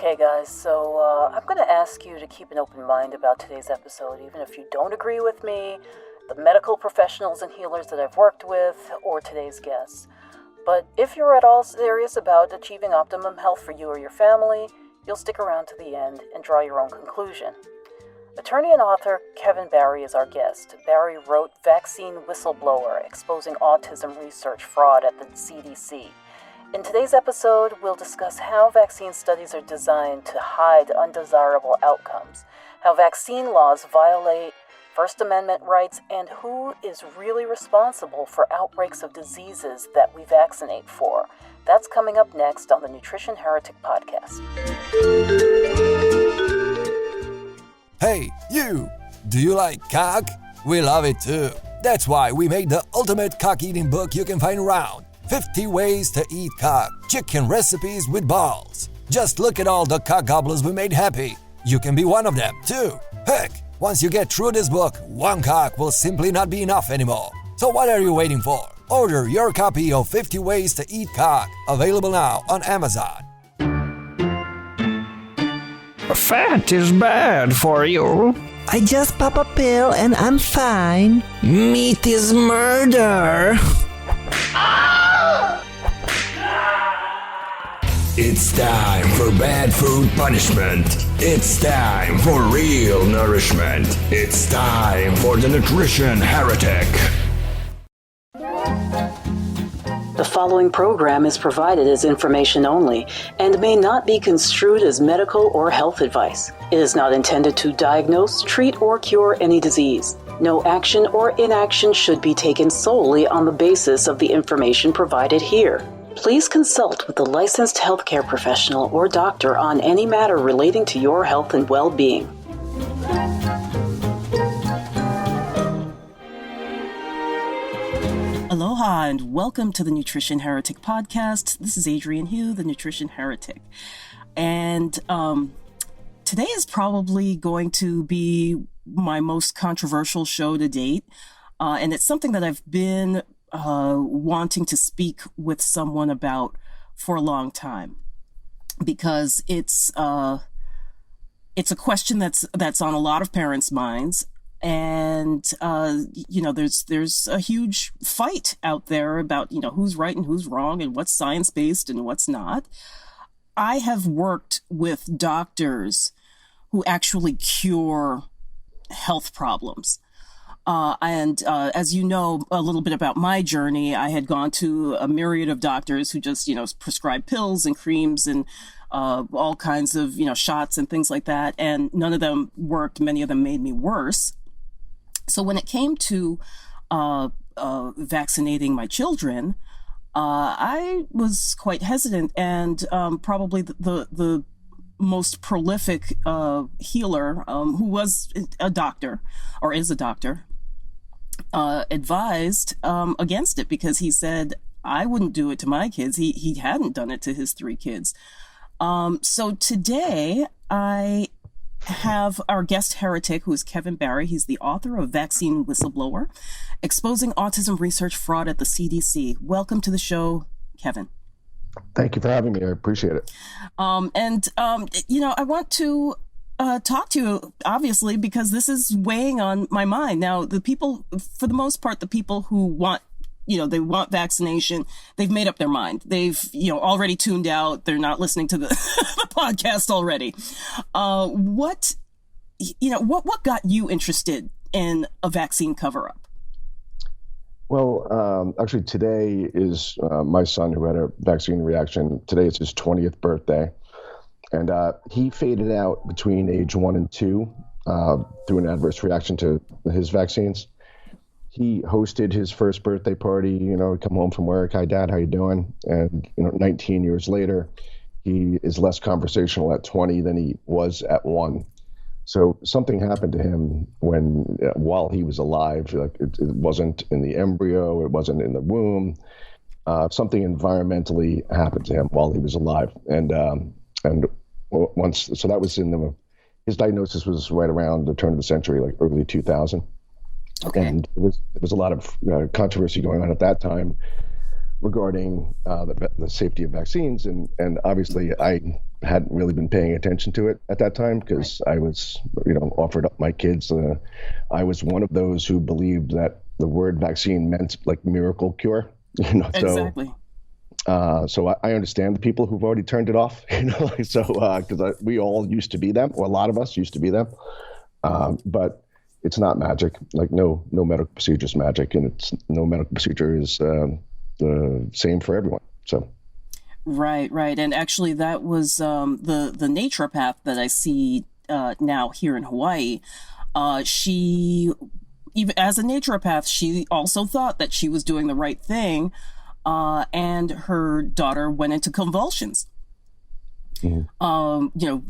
Okay, guys, so I'm going to ask you to keep an open mind about today's episode, even if you don't agree with me, the medical professionals and healers that I've worked with, or today's guests. But if you're at all serious about achieving optimum health for you or your family, you'll stick around to the end and draw your own conclusion. Attorney and author Kevin Barry is our guest. Barry wrote Vaccine Whistleblower, Exposing Autism Research Fraud at the CDC. In today's episode, we'll discuss how vaccine studies are designed to hide undesirable outcomes, how vaccine laws violate First Amendment rights, and who is really responsible for outbreaks of diseases that we vaccinate for. That's coming up next on the Nutrition Heretic podcast. Hey, you! Do you like cock? We love it too. That's why we made the ultimate cock-eating book you can find around. 50 Ways to Eat Cock. Chicken recipes with balls. Just look at all the cock gobblers we made happy. You can be one of them too. Heck, once you get through this book, one cock will simply not be enough anymore. So what are you waiting for? Order your copy of 50 Ways to Eat Cock. Available now on Amazon. Fat is bad for you. I just pop a pill and I'm fine. Meat is murder. It's time for bad food punishment. It's time for real nourishment. It's time for the Nutrition Heretic. The following program is provided as information only and may not be construed as medical or health advice. It is not intended to diagnose, treat, or cure any disease. No action or inaction should be taken solely on the basis of the information provided here. Please consult with a licensed healthcare professional or doctor on any matter relating to your health and well-being. Aloha and welcome to the Nutrition Heretic podcast. This is Adrienne Hugh, the Nutrition Heretic. And today is probably going to be my most controversial show to date. And it's something that I've been wanting to speak with someone about for a long time, because it's a question that's on a lot of parents' minds, and there's a huge fight out there about who's right and who's wrong and what's science-based and what's not. I have worked with doctors who actually cure health problems. And as you know a little bit about my journey, I had gone to a myriad of doctors who just, prescribed pills and creams and all kinds of, shots and things like that. And none of them worked. Many of them made me worse. So when it came to vaccinating my children, I was quite hesitant, and probably the most prolific healer, who was a doctor or is a doctor, advised against it, because he said I wouldn't do it to my kids. He hadn't done it to his 3 kids. So today I have our guest heretic, who is Kevin Barry. He's the author of Vaccine Whistleblower, Exposing Autism Research Fraud at the CDC. Welcome to the show, Kevin. Thank you for having me. I appreciate it. I want to talk to you, obviously, because this is weighing on my mind. Now, the people, for the most part, the people who want, they want vaccination, they've made up their mind. They've, already tuned out. They're not listening to the, the podcast already. What got you interested in a vaccine cover-up? Well, actually, today is my son, who had a vaccine reaction. Today is his 20th birthday. And he faded out between age 1 and 2 through an adverse reaction to his vaccines. He hosted his first birthday party, come home from work. Hi, Dad, how you doing? And, 19 years later, he is less conversational at 20 than he was at 1. So something happened to him while he was alive. Like it wasn't in the embryo, it wasn't in the womb. Something environmentally happened to him while he was alive, and once, so that was his diagnosis was right around the turn of the century, like early 2000. Okay. And there was a lot of controversy going on at that time regarding the safety of vaccines, and obviously I hadn't really been paying attention to it at that time because I was, offered up my kids. I was one of those who believed that the word vaccine meant like miracle cure. Exactly. So I understand the people who've already turned it off, because we all used to be them, or a lot of us used to be them. But it's not magic. Like no medical procedure is magic, and no medical procedure is the same for everyone. So. Right. And actually, that was the naturopath that I see now here in Hawaii. She, even as a naturopath, she also thought that she was doing the right thing. And her daughter went into convulsions,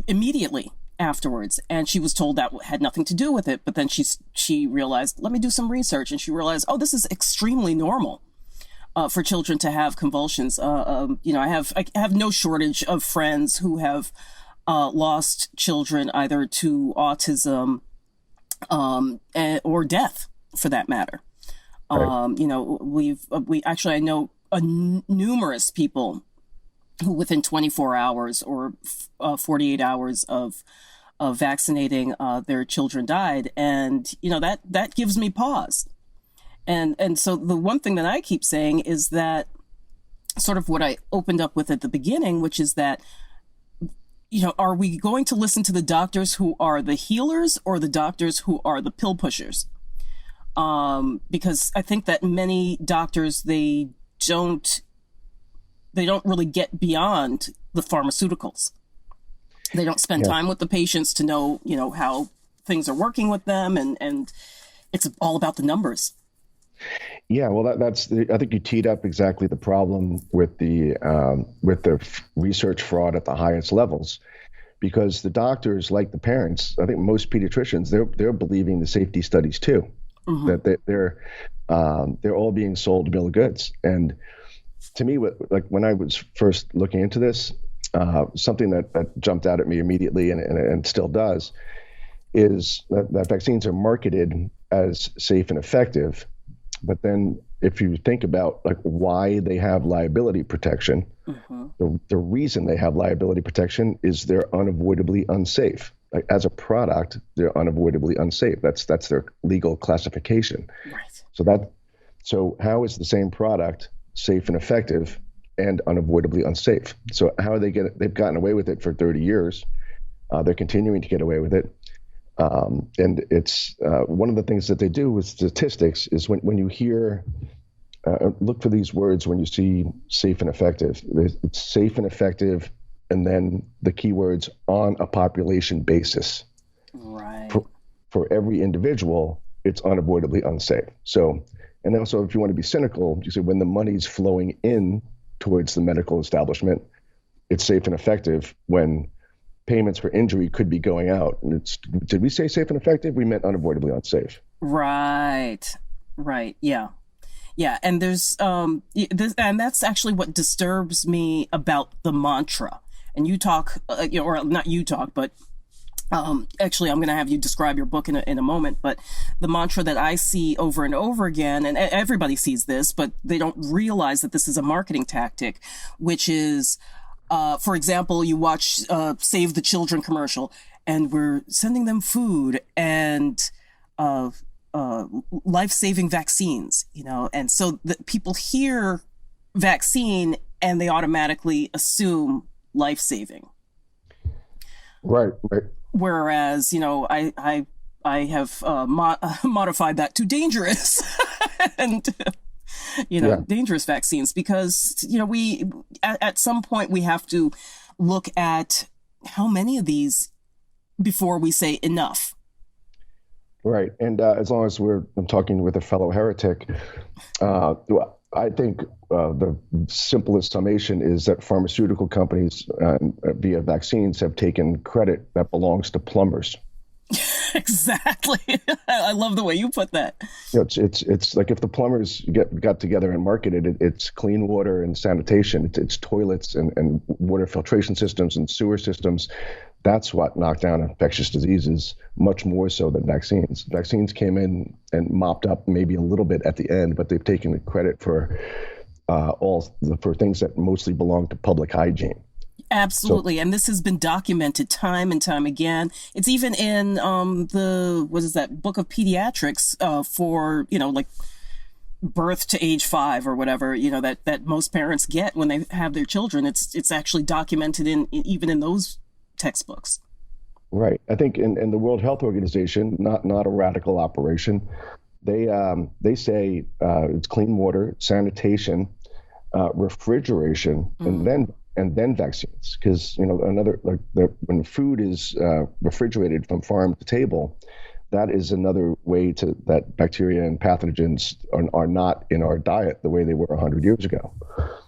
immediately afterwards. And she was told that had nothing to do with it. But then she realized, let me do some research. And she realized, oh, this is extremely normal for children to have convulsions. I have no shortage of friends who have lost children either to autism or death, for that matter. Right. I know numerous people who within 24 hours or 48 hours of vaccinating their children died. And, that gives me pause. And so the one thing that I keep saying is that sort of what I opened up with at the beginning, which is that, are we going to listen to the doctors who are the healers or the doctors who are the pill pushers? Because I think that many doctors, they don't really get beyond the pharmaceuticals. They don't spend time with the patients to know, how things are working with them. And it's all about the numbers. Yeah, well, I think you teed up exactly the problem with the research fraud at the highest levels, because the doctors, like the parents, I think most pediatricians, they're believing the safety studies too, that they're all being sold bill of goods. And to me, when I was first looking into this, something that jumped out at me immediately and still does is that vaccines are marketed as safe and effective. But then if you think about why they have liability protection, the reason they have liability protection is they're unavoidably unsafe. As a product, they're unavoidably unsafe. That's their legal classification. Right. So how is the same product safe and effective and unavoidably unsafe? So how are they've gotten away with it for 30 years. They're continuing to get away with it. And it's one of the things that they do with statistics is when you hear, look for these words when you see safe and effective. It's safe and effective, and then the keywords on a population basis. Right. For every individual, it's unavoidably unsafe. So, and also if you want to be cynical, you say when the money's flowing in towards the medical establishment, it's safe and effective. When payments for injury could be going out. And did we say safe and effective? We meant unavoidably unsafe. Right. Yeah. And there's, and that's actually what disturbs me about the mantra. And you talk, or not you talk, but actually I'm going to have you describe your book in a moment. But the mantra that I see over and over again, and everybody sees this, but they don't realize that this is a marketing tactic, which is, for example, you watch Save the Children commercial, and we're sending them food and life-saving vaccines, and so people hear vaccine and they automatically assume life-saving. Right. Whereas, I have modified that to dangerous and dangerous vaccines, because, we, at some point we have to look at how many of these before we say enough. Right. And as long as I'm talking with a fellow heretic, I think the simplest summation is that pharmaceutical companies via vaccines have taken credit that belongs to plumbers. Exactly. I love the way you put that. It's like if the plumbers got together and marketed it, it's clean water and sanitation, it's toilets and water filtration systems and sewer systems. That's what knocked down infectious diseases much more so than vaccines. Vaccines came in and mopped up maybe a little bit at the end, but they've taken the credit for things that mostly belong to public hygiene. Absolutely. And this has been documented time and time again. It's even in what is that, Book of Pediatrics for, like birth to age 5 or whatever, that most parents get when they have their children. It's actually documented even in those textbooks. Right. I think in the World Health Organization, not a radical operation, they say it's clean water, sanitation, refrigeration, and then vaccines. Because when food is refrigerated from farm to table, that is another way that bacteria and pathogens are not in our diet the way they were 100 years ago.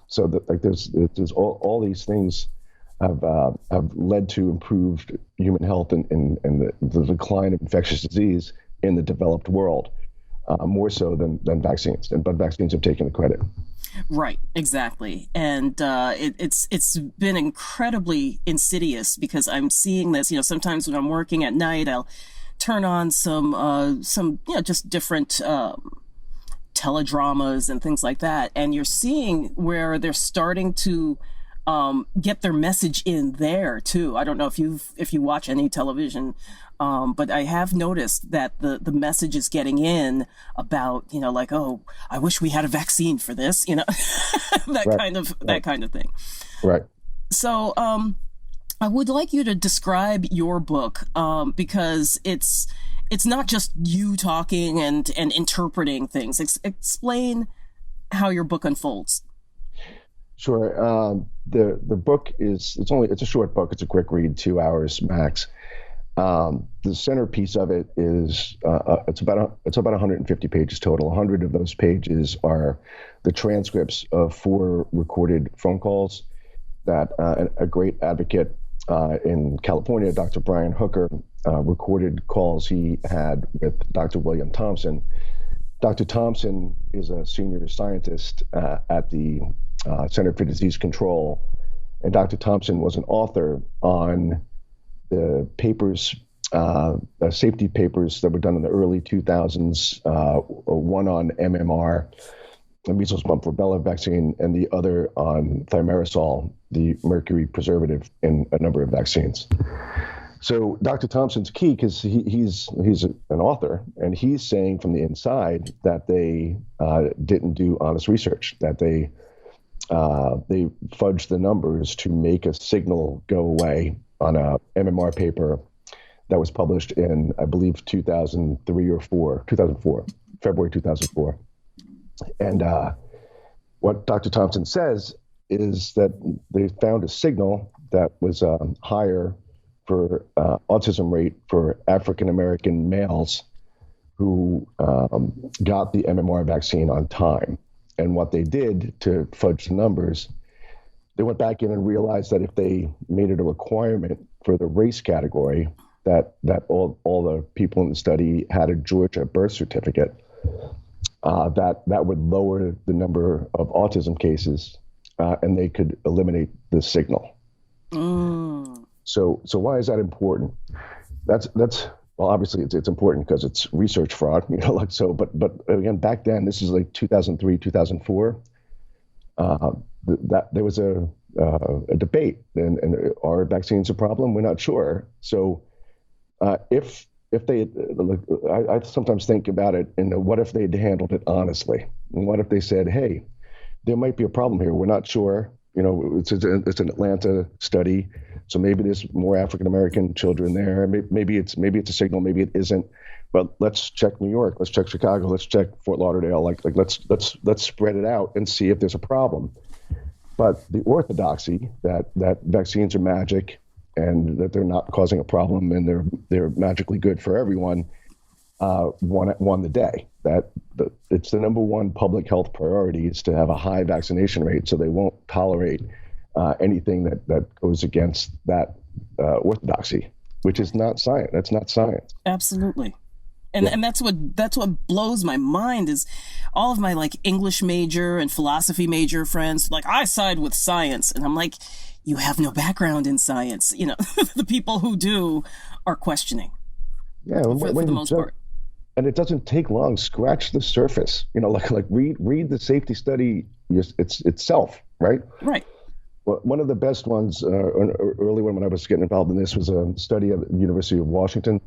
So there's all these things have led to improved human health and the decline of infectious disease in the developed world, more so than vaccines. But vaccines have taken the credit. Right, exactly. And it's been incredibly insidious because I'm seeing this, sometimes when I'm working at night, I'll turn on some just different teledramas and things like that. And you're seeing where they're starting to get their message in there too. I don't know if you watch any television, but I have noticed that the message is getting in about, oh, I wish we had a vaccine for this, that kind of thing. Right. So I would like you to describe your book because it's not just you talking and interpreting things. Explain how your book unfolds. Sure. The book it's a short book. It's a quick read, 2 hours max. The centerpiece of it is it's about 150 pages total. 100 of those pages are the transcripts of 4 recorded phone calls that a great advocate in California, Dr. Brian Hooker, recorded calls he had with Dr. William Thompson. Dr. Thompson is a senior scientist at the Center for Disease Control, and Dr. Thompson was an author on the papers, safety papers that were done in the early 2000s, one on MMR, the measles, mumps, rubella vaccine, and the other on thimerosal, the mercury preservative in a number of vaccines. So Dr. Thompson's key because he's an author, and he's saying from the inside that they didn't do honest research, that they fudged the numbers to make a signal go away on a MMR paper that was published in, I believe, 2004, February 2004. And what Dr. Thompson says is that they found a signal that was higher for autism rate for African-American males who got the MMR vaccine on time. And what they did to fudge the numbers, they went back in and realized that if they made it a requirement for the race category, that all the people in the study had a Georgia birth certificate, that would lower the number of autism cases, and they could eliminate the signal. So why is that important? That's well, obviously it's important because it's research fraud, But again, back then, this is like 2003, 2004. That there was a debate, and are vaccines a problem? We're not sure. So if they, I sometimes think about it, and what if they'd handled it honestly? And what if they said, hey, there might be a problem here. We're not sure. It's an Atlanta study, so maybe there's more African-American children there. Maybe it's a signal, maybe it isn't. But let's check New York, let's check Chicago, let's check Fort Lauderdale. Let's spread it out and see if there's a problem. But the orthodoxy that vaccines are magic and that they're not causing a problem and they're magically good for everyone won the day. It's the number one public health priority is to have a high vaccination rate, so they won't tolerate anything that goes against that orthodoxy, which is not science. That's not science. Absolutely. And that's what blows my mind is all of my English major and philosophy major friends, I side with science. And I'm like, you have no background in science. The people who do are questioning. Yeah, for the most part. And it doesn't take long. Scratch the surface. Read the safety study itself, right? Right. Well, one of the best ones, an early one when I was getting involved in this, was a study at the University of Washington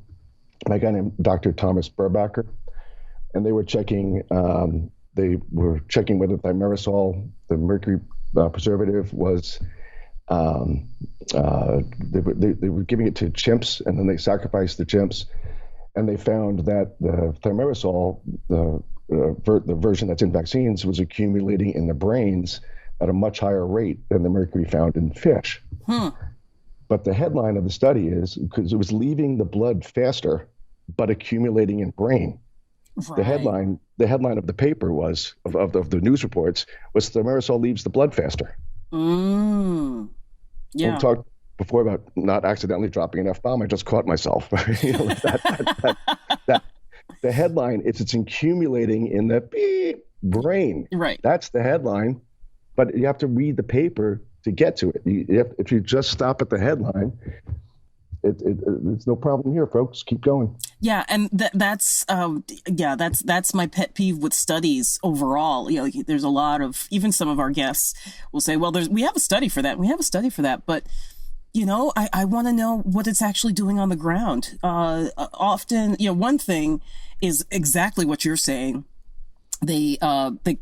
by a guy named Dr. Thomas Burbacher, and they were checking whether thimerosal, the mercury preservative, was they were giving it to chimps, and then they sacrificed the chimps, and they found that the thimerosal, the version that's in vaccines, was accumulating in the brains at a much higher rate than the mercury found in fish. But the headline of the study is because it was leaving the blood faster, but accumulating in brain. Right. The headline of the paper was of the news reports was thimerosal leaves the blood faster. Yeah. We talked before about not accidentally dropping an F-bomb. I just caught myself. The headline is it's accumulating in the brain. Right. That's the headline, but you have to read the paper to get to it. If you just stop at the headline, it's no problem here, folks. Keep going. Yeah, and that's my pet peeve with studies overall. You know, there's a lot of, even some of our guests will say, well, we have a study for that. We have a study for that, but you know, I want to know what it's actually doing on the ground. Often, you know, one thing is exactly what you're saying. They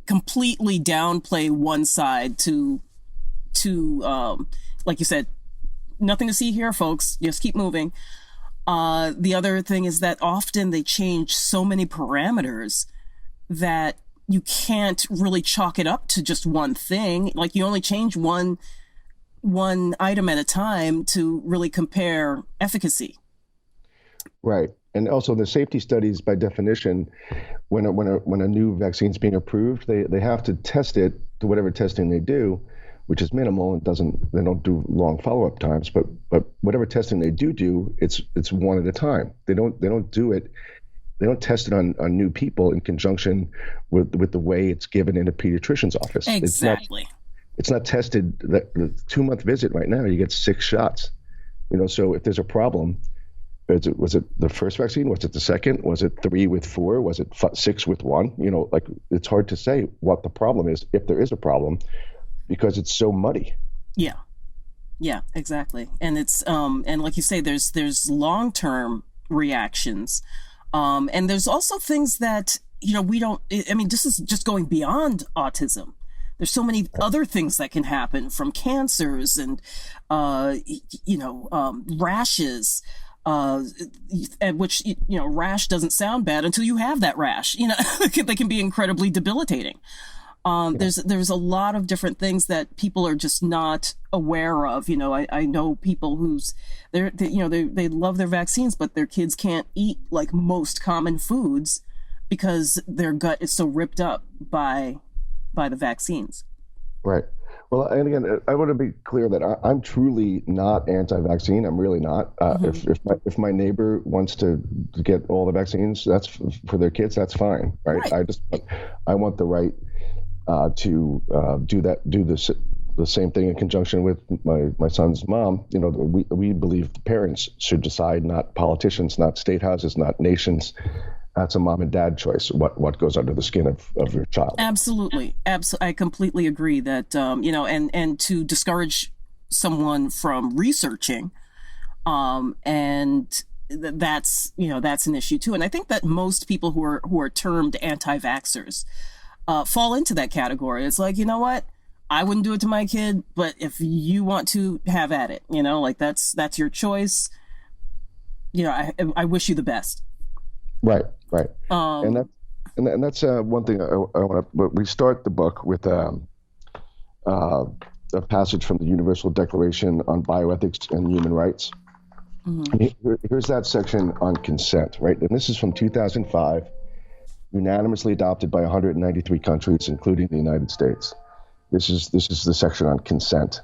completely downplay one side to like you said, nothing to see here, folks. Just keep moving. The other thing is that often they change so many parameters that you can't really chalk it up to just one thing. Like you only change one item at a time to really compare efficacy. Right. And also the safety studies, by definition, when a new vaccine is being approved, they have to test it to whatever testing they do, which is minimal and they don't do long follow-up times, but whatever testing they do, it's one at a time. They don't test it on new people in conjunction with the way it's given in a pediatrician's office. Exactly. It's not tested. The 2-month visit right now, you get 6 shots. You know, so if there's a problem, was it the first vaccine? Was it the second? Was it 3 with 4? Was it 6 with 1? You know, like it's hard to say what the problem is, if there is a problem, because it's so muddy. Yeah, exactly. And it's and like you say, there's long-term reactions, and there's also things that, you know, this is just going beyond autism. There's so many other things that can happen, from cancers and rashes, at which, you know, rash doesn't sound bad until you have that rash. You know, they can be incredibly debilitating. There's a lot of different things that people are just not aware of. You know, I know people they love their vaccines, but their kids can't eat like most common foods because their gut is so ripped up by the vaccines. Right. Well, and again, I want to be clear that I'm truly not anti-vaccine. I'm really not. If my neighbor wants to get all the vaccines, that's for their kids. That's fine. Right. I want the right to do the same thing in conjunction with my son's mom. You know, we believe the parents should decide, not politicians, not state houses, not nations. That's a mom and dad choice, what goes under the skin of your child. Absolutely. I completely agree that, and to discourage someone from researching, and that's an issue too. And I think that most people who are termed anti-vaxxers fall into that category. It's like, you know what? I wouldn't do it to my kid, but if you want to, have at it. You know, like that's your choice. You know, I wish you the best. Right. And that's one thing I want to. We start the book with a passage from the Universal Declaration on Bioethics and Human Rights. Mm-hmm. Here's that section on consent, right? And this is from 2005, unanimously adopted by 193 countries, including the United States. This is the section on consent.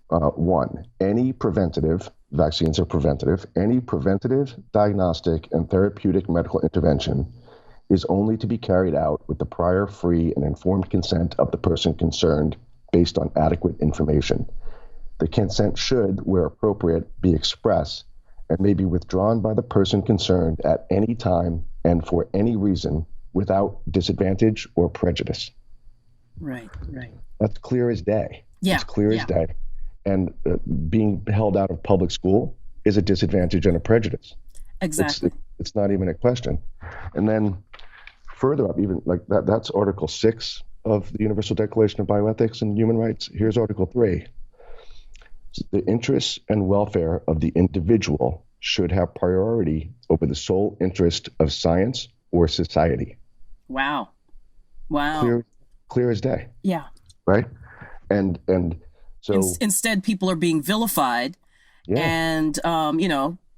1, any preventative, vaccines are preventative, any preventative, diagnostic, and therapeutic medical intervention is only to be carried out with the prior free and informed consent of the person concerned based on adequate information. The consent should, where appropriate, be express and may be withdrawn by the person concerned at any time and for any reason without disadvantage or prejudice. Right. That's clear as day. Yeah. It's clear as day. And being held out of public school is a disadvantage and a prejudice. Exactly. It's not even a question. And then further up, even like that's Article 6 of the Universal Declaration of Bioethics and Human Rights. Here's Article 3. The interests and welfare of the individual should have priority over the sole interest of science or society. Wow. Wow. Clear as day. Yeah. Right? And so instead people are being vilified. Yeah. And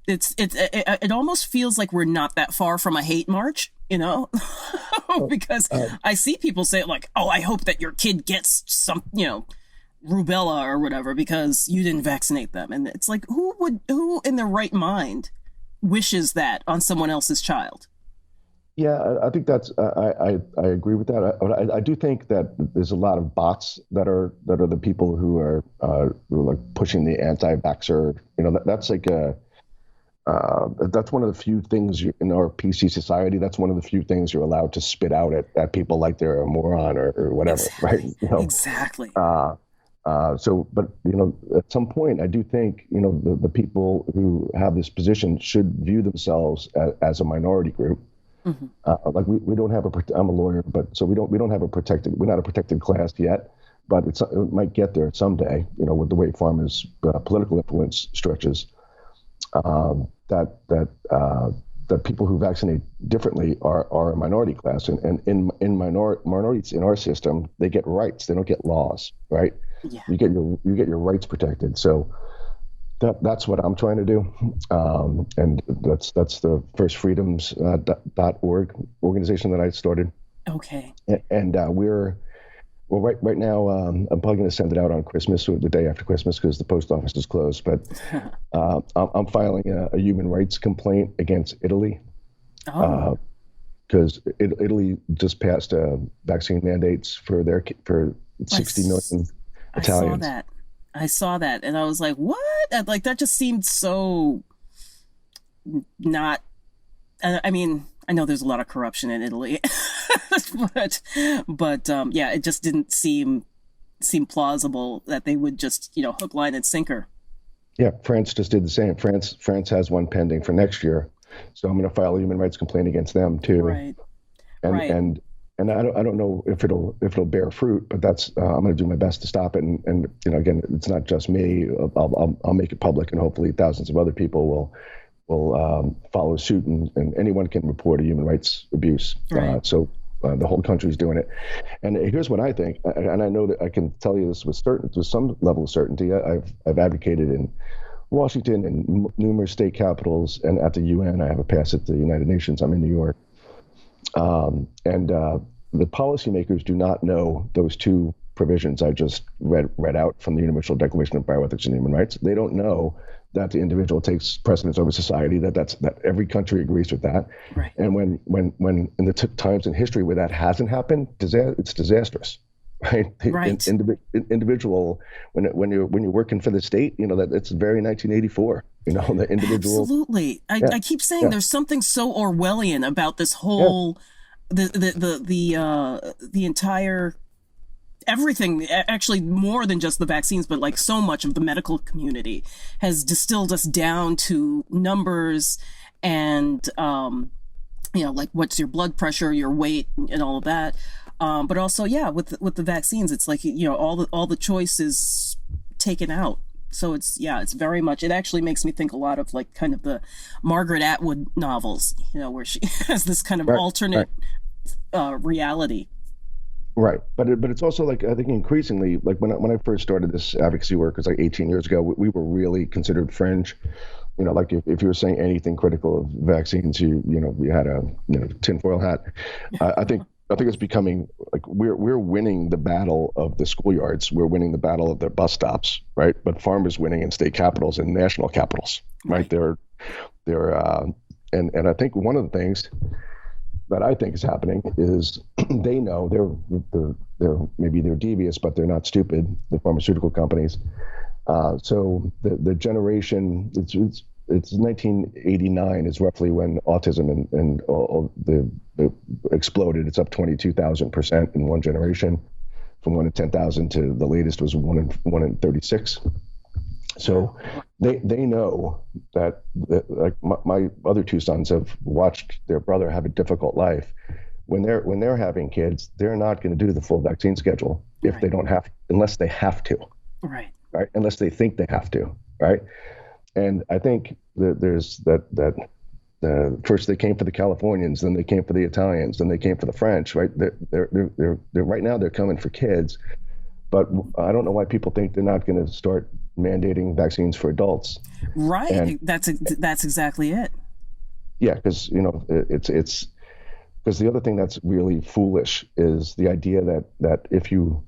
it almost feels like we're not that far from a hate march, because I see people say like, oh, I hope that your kid gets some, rubella or whatever because you didn't vaccinate them. And it's like, who in their right mind wishes that on someone else's child? Yeah, I think that's I agree with that. I do think that there's a lot of bots that are the people who are like pushing the anti-vaxxer. That's like that's one of the few things in our PC society. That's one of the few things you're allowed to spit out at people like they're a moron or whatever, exactly. right? Exactly. But at some point, I do think the people who have this position should view themselves as a minority group. Mm-hmm. Like we don't have I'm a lawyer, but so we don't have we're not a protected class yet, but it might get there someday, with the way pharma's political influence stretches, that people who vaccinate differently are a minority class. And in minorities in our system, they get rights. They don't get laws, right? Yeah. You get your rights protected. So that's what I'm trying to do, and that's the firstfreedoms.org organization that I started. Okay. And right now I'm probably going to send it out on Christmas or the day after Christmas because the post office is closed. But I'm filing a human rights complaint against Italy. Oh. Because Italy just passed vaccine mandates for 60 million Italians. I saw that and I was like, what? Like, that just seemed so not, I mean, I know there's a lot of corruption in Italy, but it just didn't seem plausible that they would just, hook, line, and sinker. Yeah, France just did the same. France has one pending for next year. So I'm going to file a human rights complaint against them too. Right. And I don't know if it'll bear fruit, but that's I'm going to do my best to stop it. And again, it's not just me. I'll make it public, and hopefully thousands of other people will follow suit, and anyone can report a human rights abuse. Right. So the whole country's doing it. And here's what I think, and I know that I can tell you this with some level of certainty. I've advocated in Washington and numerous state capitals, and at the UN. I have a pass at the United Nations. I'm in New York. The policymakers do not know those two provisions I just read out from the Universal Declaration of Bioethics and Human Rights. They don't know that the individual takes precedence over society. That every country agrees with that. Right. And when in the times in history where that hasn't happened, it's disastrous. Right. Right. Individual when you're working for the state, that it's very 1984. The individual. Absolutely. I keep saying there's something so Orwellian about this whole the entire everything. Actually, more than just the vaccines, but like so much of the medical community has distilled us down to numbers and like what's your blood pressure, your weight, and all of that. But also, with the vaccines, it's like, all the choice is taken out. So it's very much, it actually makes me think a lot of like kind of the Margaret Atwood novels, where she has this kind of alternate reality. Right. But it's also like, I think increasingly, like when I first started this advocacy work, it was like 18 years ago, we were really considered fringe. Like if you were saying anything critical of vaccines, you had a tinfoil hat. I think it's becoming like we're winning the battle of the schoolyards. We're winning the battle of the bus stops, right? But pharma's winning in state capitals and national capitals, right? They're and I think one of the things that I think is happening is they know they're devious, but they're not stupid. The pharmaceutical companies. So the generation it's 1989 is roughly when autism and all the exploded. It's up 22,000% in one generation. from 1 in 10,000 to the latest was 1 in 36. So they know that like my other two sons have watched their brother have a difficult life. When they're having kids, they're not going to do the full vaccine schedule if they don't have, unless they have to. Right. Right. Unless they think they have to. Right. And I think that there's that first they came for the Californians, then they came for the Italians, then they came for the French. Right. They're right now they're coming for kids. But I don't know why people think they're not going to start mandating vaccines for adults. Right. And that's exactly it. Yeah, because it's because the other thing that's really foolish is the idea that if you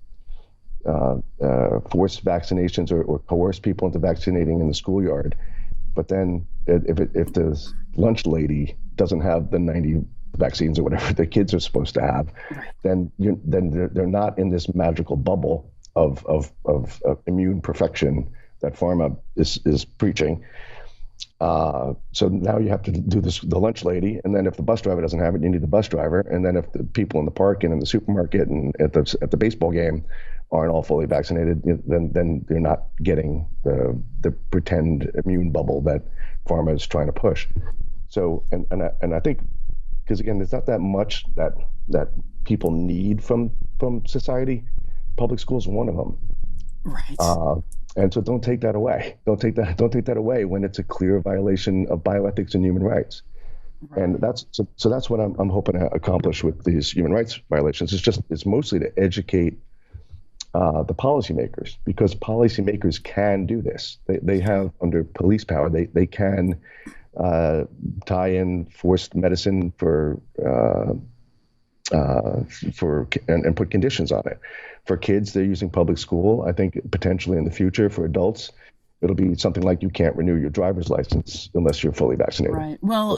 force vaccinations or coerce people into vaccinating in the schoolyard, but then if the lunch lady doesn't have the 90 vaccines or whatever the kids are supposed to have, then they're not in this magical bubble of immune perfection that pharma is preaching. So now you have to do the lunch lady, and then if the bus driver doesn't have it, you need the bus driver, and then if the people in the park and in the supermarket and at the baseball game aren't all fully vaccinated, then you're not getting the pretend immune bubble that pharma is trying to push. So and I think, because again, there's not that much that people need from society. Public school is one of them. Right. And so don't take that away. Don't take that away when it's a clear violation of bioethics and human rights. Right. And that's what I'm hoping to accomplish with these human rights violations. It's mostly to educate the policymakers, because policymakers can do this. They have, under police power, they can tie in forced medicine and put conditions on it. For kids, they're using public school. I think potentially in the future for adults, it'll be something like you can't renew your driver's license unless you're fully vaccinated. Right. Well,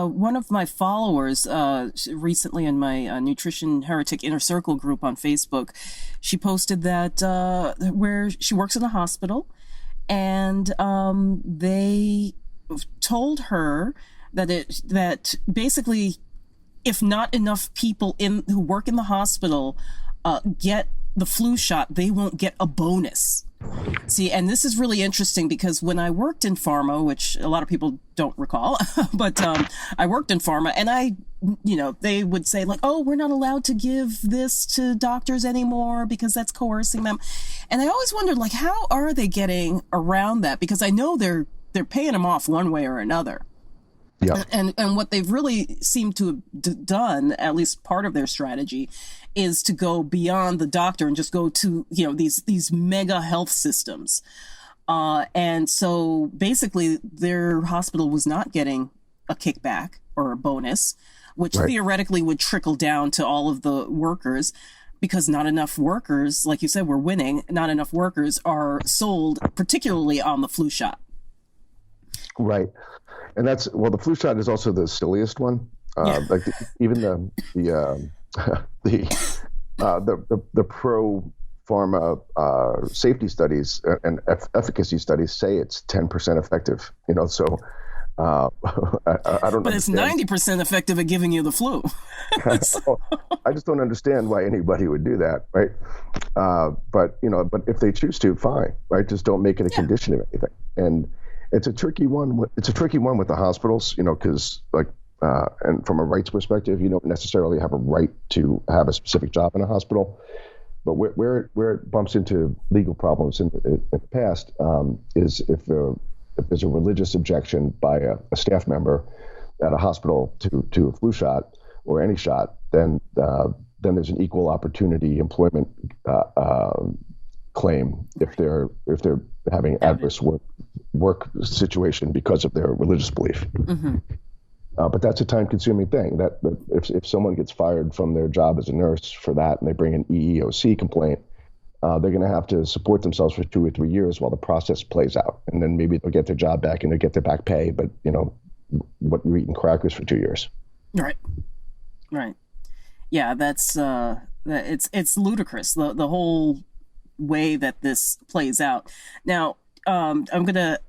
one of my followers recently in my Nutrition Heretic Inner Circle group on Facebook, she posted that where she works in a hospital, and they told her that basically, if not enough people who work in the hospital get the flu shot, they won't get a bonus. See, and this is really interesting because when I worked in pharma, which a lot of people don't recall, but I worked in pharma, and they would say like, oh, we're not allowed to give this to doctors anymore because that's coercing them. And I always wondered, like, how are they getting around that? Because I know they're paying them off one way or another. Yeah. And what they've really seemed to have done, at least part of their strategy, is to go beyond the doctor and just go to, these mega health systems. And so basically their hospital was not getting a kickback or a bonus, which theoretically would trickle down to all of the workers, because not enough workers, like you said, we're winning, not enough workers are sold, particularly on the flu shot. Right. And the flu shot is also the silliest one. Even the pro pharma safety studies and efficacy studies say it's 10% effective. So I don't. But it's 90% effective at giving you the flu. I just don't understand why anybody would do that, right? But if they choose to, fine, right? Just don't make it a condition of anything. And it's a tricky one. It's a tricky one with the hospitals, because and from a rights perspective, you don't necessarily have a right to have a specific job in a hospital. But where it bumps into legal problems in the past is if there's a religious objection by a staff member at a hospital to a flu shot or any shot, then there's an equal opportunity employment claim if they're having adverse work situation because of their religious belief. Mm-hmm. But that's a time-consuming thing. That if someone gets fired from their job as a nurse for that, and they bring an EEOC complaint, they're going to have to support themselves for 2 or 3 years while the process plays out, and then maybe they'll get their job back and they'll get their back pay. But what, you're eating crackers for 2 years? Right. Yeah, that's it's ludicrous, the whole way that this plays out. Now, I'm going to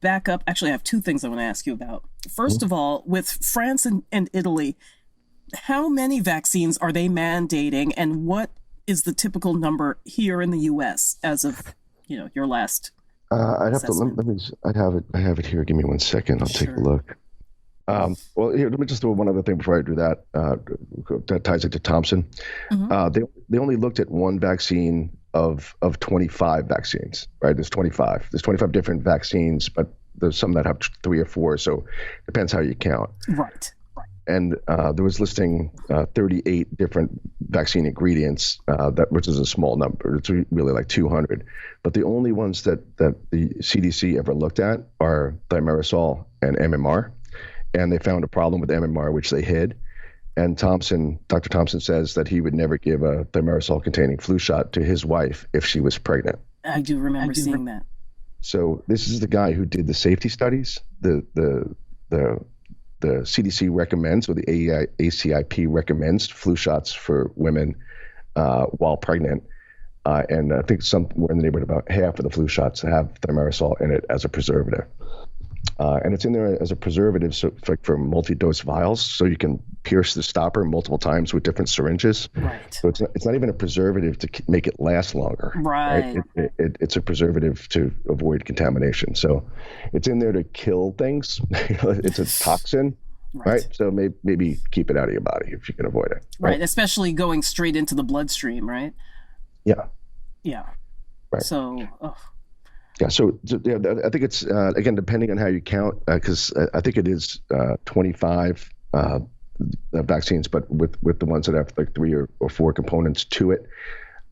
back up. Actually, I have two things I want to ask you about. First of all, with France and Italy, how many vaccines are they mandating, and what is the typical number here in the U.S. as of, your last I'd have to assessment? let me. I have it here. Give me 1 second. I'll take a Sure. look. Well, here, let me just do one other thing before I do that. That ties it to Thompson. They only looked at one vaccine of 25 vaccines, right? There's 25. There's 25 different vaccines, but there's some that have 3 or 4. So it depends how you count. Right. And there was listing 38 different vaccine ingredients, which is a small number. It's really like 200. But the only ones that the CDC ever looked at are thimerosal and MMR. And they found a problem with MMR, which they hid. And Dr. Thompson says that he would never give a thimerosal-containing flu shot to his wife if she was pregnant. I do remember seeing that. So this is the guy who did the safety studies. The CDC recommends, or the ACIP recommends, flu shots for women while pregnant. And I think somewhere in the neighborhood about half of the flu shots have thimerosal in it as a preservative. And it's in there as a preservative for multi-dose vials, so you can pierce the stopper multiple times with different syringes. Right. So it's not even a preservative to make it last longer. Right. It's a preservative to avoid contamination. So it's in there to kill things. It's a toxin, right? So maybe keep it out of your body if you can avoid it. Right. Especially going straight into the bloodstream, right? Yeah. Yeah. Right. So. Yeah, so I think it's, again, depending on how you count, because I think it is 25 vaccines, but with the ones that have like 3 or 4 components to it,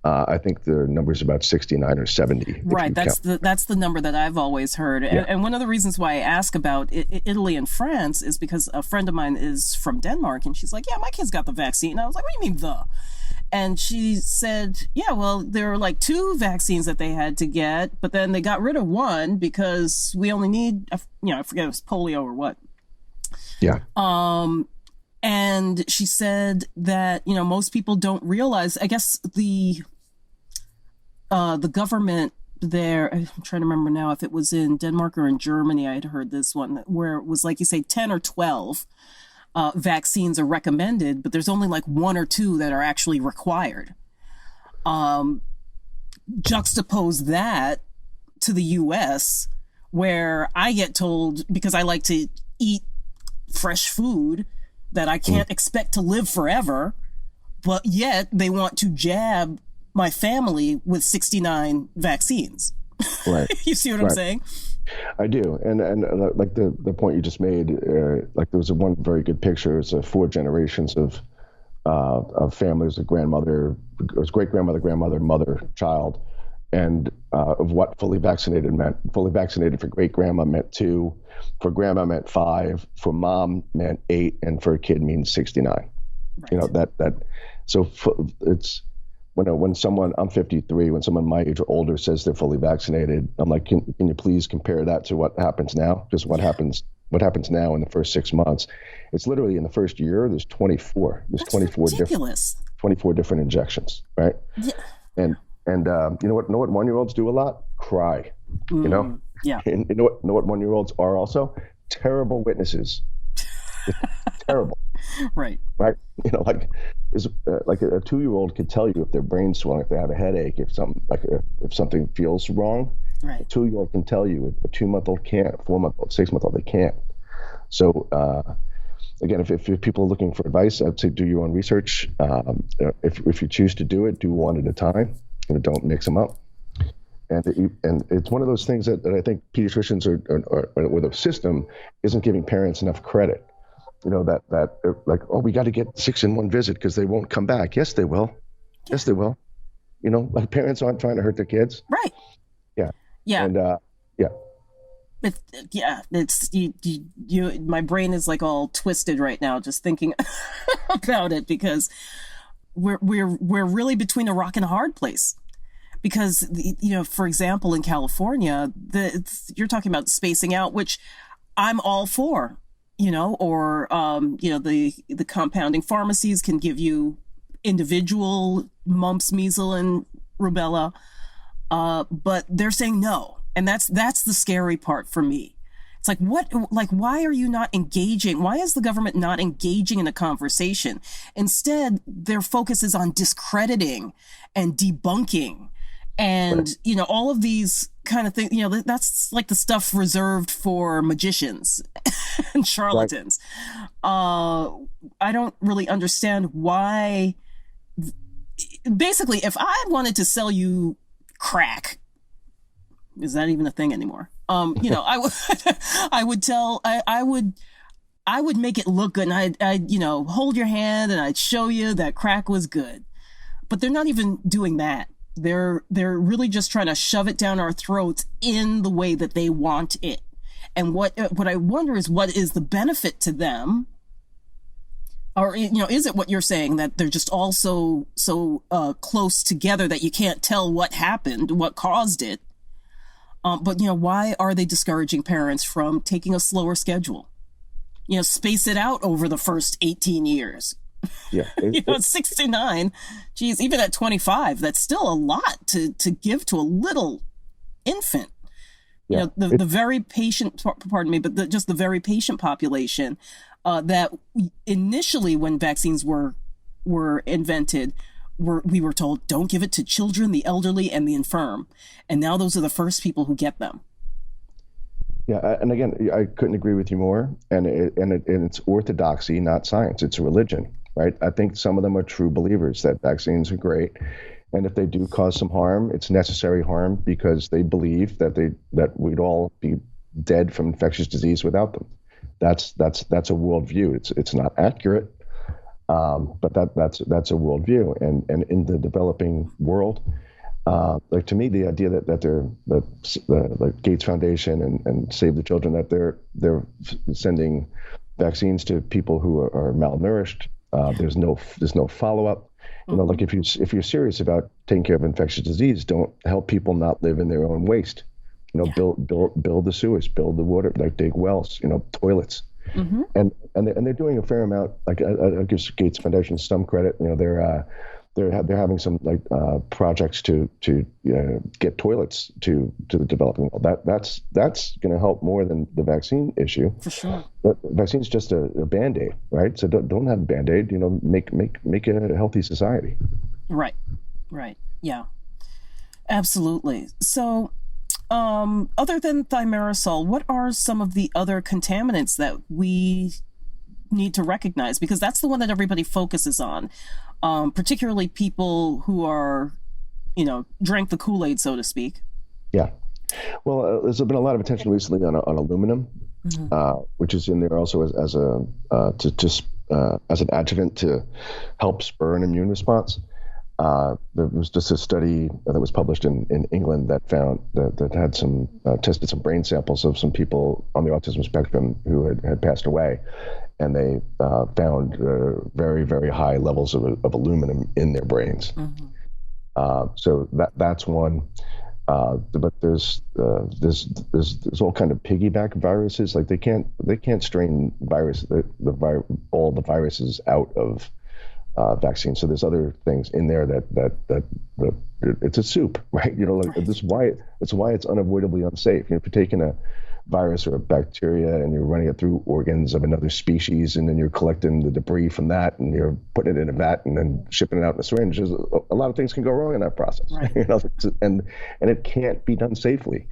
I think the number is about 69 or 70. Right, that's the number that I've always heard. Yeah. And one of the reasons why I ask about Italy and France is because a friend of mine is from Denmark, and she's like, yeah, my kids got the vaccine. And I was like, what do you mean the? And she said, yeah, well, there were like 2 vaccines that they had to get, but then they got rid of one because we only need, I forget if it was polio or what. Yeah. And she said that, most people don't realize, I guess the government there, I'm trying to remember now if it was in Denmark or in Germany, I had heard this one where it was like you say 10 or 12 vaccines are recommended, but there's only like 1 or 2 that are actually required. Juxtapose that to the US, where I get told, because I like to eat fresh food, that I can't expect to live forever, but yet they want to jab my family with 69 vaccines. Right. You see what I'm saying? I do, and like the point you just made, like there was one very good picture. It's 4 generations of families, a grandmother, it was great grandmother, grandmother, mother, child, and of what fully vaccinated meant. Fully vaccinated for great grandma meant 2, for grandma meant 5, for mom meant 8, and for a kid means 69. Right. So it's. When someone, I'm 53, when someone my age or older says they're fully vaccinated, I'm like, can you please compare that to what happens now? Just what happens now in the first 6 months? It's literally in the first year, there's 24. There's That's 24 different injections, right? Yeah. And you know what 1-year-olds do a lot? Cry. Yeah. And you know what 1-year-olds are also? Terrible witnesses. Terrible. Right. Like a 2-year-old could tell you if their brain's swelling, if they have a headache, if something feels wrong. Right. A 2-year-old can tell you. A 2-month-old can't. A 4-month-old, 6-month-old, they can't. So again, if people are looking for advice, I'd say do your own research. If you choose to do it, do one at a time. Don't mix them up. And it's one of those things that I think pediatricians or the system isn't giving parents enough credit. That like, oh, we got to get 6 in one visit because they won't come back. Yes, they will. Yeah. Yes, they will. Like parents aren't trying to hurt their kids. Right. Yeah. Yeah. And yeah. It's you. My brain is like all twisted right now just thinking about it, because we're really between a rock and a hard place. Because for example, in California, you're talking about spacing out, which I'm all for. Or the compounding pharmacies can give you individual mumps, measles, and rubella, but they're saying no, and that's the scary part for me. It's like, why are you not engaging? Why is the government not engaging in a conversation? Instead, their focus is on discrediting and debunking and, all of these kind of things. That's like the stuff reserved for magicians and charlatans. Right. I don't really understand why. Basically, if I wanted to sell you crack, is that even a thing anymore? I would make it look good, and I'd hold your hand and I'd show you that crack was good. But they're not even doing that. They're really just trying to shove it down our throats in the way that they want it. And what I wonder is, what is the benefit to them? Or, is it what you're saying, that they're just all so close together that you can't tell what happened, what caused it? But why are they discouraging parents from taking a slower schedule? Space it out over the first 18 years. Yeah. At 69, geez, even at 25, that's still a lot to give to a little infant. Yeah. The very patient, pardon me, but just the very patient population that initially, when vaccines were invented, we were told, don't give it to children, the elderly, and the infirm. And now those are the first people who get them. Yeah, and again, I couldn't agree with you more. And it's orthodoxy, not science. It's a religion, right? I think some of them are true believers that vaccines are great, and if they do cause some harm, it's necessary harm because they believe that we'd all be dead from infectious disease without them. That's a worldview. It's not accurate, but that's a worldview. And in the developing world, to me, the idea that the Gates Foundation and Save the Children, that they're sending vaccines to people who are malnourished. There's no follow up. If you're serious about taking care of infectious disease, don't help people not live in their own waste. Build the sewers, build the water, dig wells, toilets. Mm-hmm. And they're doing a fair amount. I give Gates Foundation some credit. They're having some projects to get toilets to the developing world. That's going to help more than the vaccine issue. For sure. The vaccine's just a Band-Aid, right? So don't have a Band-Aid. Make it a healthy society. Right. Yeah. Absolutely. So, other than thimerosal, what are some of the other contaminants that we need to recognize? Because that's the one that everybody focuses on, particularly people who are, drank the Kool-Aid, so to speak. Yeah. Well, there's been a lot of attention recently on aluminum, mm-hmm. Which is in there also as an adjuvant to help spur an immune response. There was just a study that was published in England that found that had some tested some brain samples of some people on the autism spectrum who had passed away, and they found very, very high levels of aluminum in their brains. Mm-hmm. So that's one. But there's all kind of piggyback viruses. Like they can't strain all the viruses out of vaccines. So there's other things in there that it's a soup, right? This is why it's unavoidably unsafe. If you're taking a virus or a bacteria and you're running it through organs of another species, and then you're collecting the debris from that and you're putting it in a vat and then shipping it out in a syringe, a lot of things can go wrong in that process. Right. And it can't be done safely.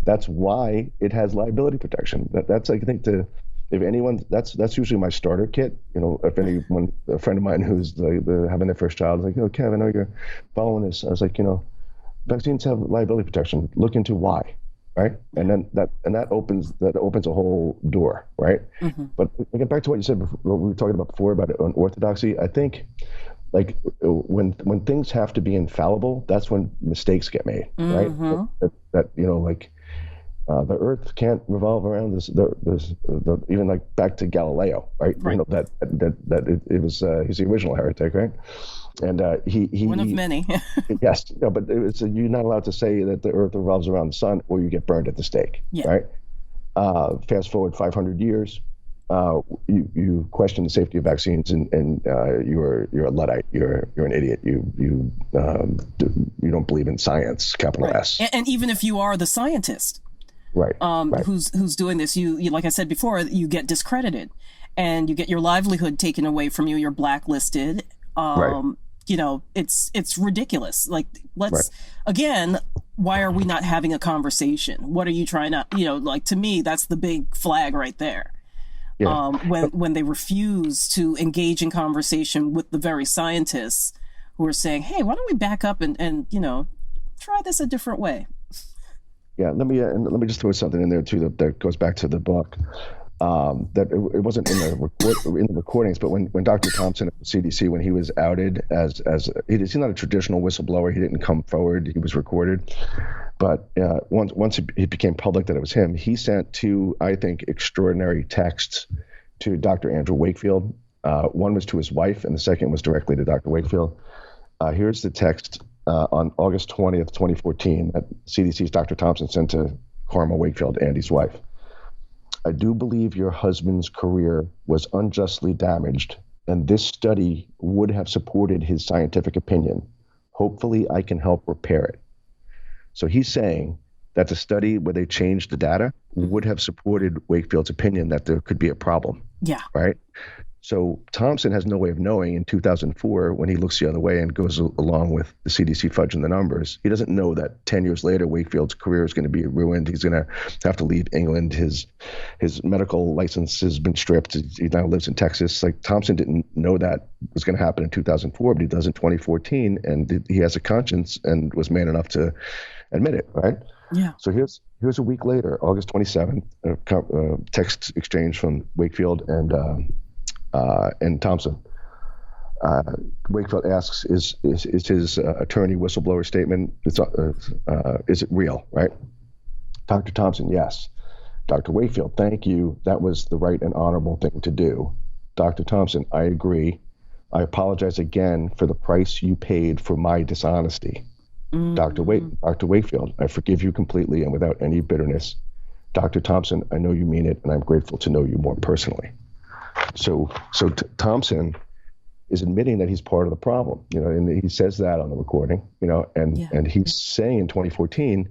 That's why it has liability protection. That's I think if anyone, that's usually my starter kit. If anyone, a friend of mine who's having their first child is like, Kev, I know you're following this. I was like, vaccines have liability protection. Look into why, right? And then that opens a whole door, right? Mm-hmm. But to get back to what you said before, what we were talking about before about unorthodoxy, I think when things have to be infallible, that's when mistakes get made, mm-hmm. right? The Earth can't revolve around this. Even like back to Galileo, right? Right. That it was he's the original heretic, right? And he one of many. Yes, but you're not allowed to say that the Earth revolves around the sun, or you get burned at the stake, right? Fast forward 500 years, you question the safety of vaccines, and you're a Luddite. You're an idiot. You don't believe in science, capital right. S. And even if you are the scientist. Right. Right. who's doing this. You, like I said before, you get discredited, and you get your livelihood taken away from you. You're blacklisted. Right. You know, it's ridiculous. Like, let's Right. again, why are we not having a conversation? What are you trying to, you know, like, to me, that's the big flag right there. Yeah. When they refuse to engage in conversation with the very scientists who are saying, hey, why don't we back up and you know, try this a different way. Yeah, let me just throw something in there too that goes back to the book. That it wasn't in the recordings, but when Dr. Thompson at the CDC, when he was outed as he's not a traditional whistleblower, he didn't come forward, he was recorded. But once it became public that it was him, he sent two, I think, extraordinary texts to Dr. Andrew Wakefield. One was to his wife, and the second was directly to Dr. Wakefield. Here's the text on August 20th, 2014, that CDC's Dr. Thompson sent to Karma Wakefield, Andy's wife. I do believe your husband's career was unjustly damaged, and this study would have supported his scientific opinion. Hopefully, I can help repair it. So he's saying that the study where they changed the data would have supported Wakefield's opinion that there could be a problem. Yeah. Right? So Thompson has no way of knowing in 2004 when he looks the other way and goes along with the CDC fudging the numbers. He doesn't know that 10 years later, Wakefield's career is going to be ruined. He's going to have to leave England. His medical license has been stripped. He now lives in Texas. Like, Thompson didn't know that was going to happen in 2004, but he does in 2014. And he has a conscience and was man enough to admit it, right? Yeah. So here's a week later, August 27th, a text exchange from Wakefield and Thompson. Wakefield asks, "Is his attorney whistleblower statement? Is it real?" Right? Dr. Thompson, yes. Dr. Wakefield, thank you. That was the right and honorable thing to do. Dr. Thompson, I agree. I apologize again for the price you paid for my dishonesty. Dr. Wakefield, I forgive you completely and without any bitterness. Dr. Thompson, I know you mean it, and I'm grateful to know you more personally. So Thompson is admitting that he's part of the problem, you know, and he says that on the recording, you know, and he's saying in 2014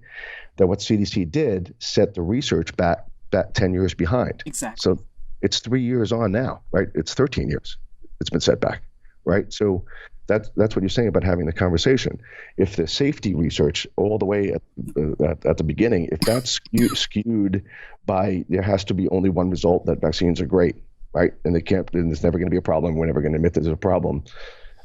that what CDC did set the research back 10 years behind. Exactly. So it's 3 years on now, right? It's 13 years. It's been set back, right? So that's what you're saying about having the conversation. If the safety research all the way at the beginning, if that's skewed by there has to be only one result, that vaccines are great, right? And there's never going to be a problem. We're never going to admit there's a problem.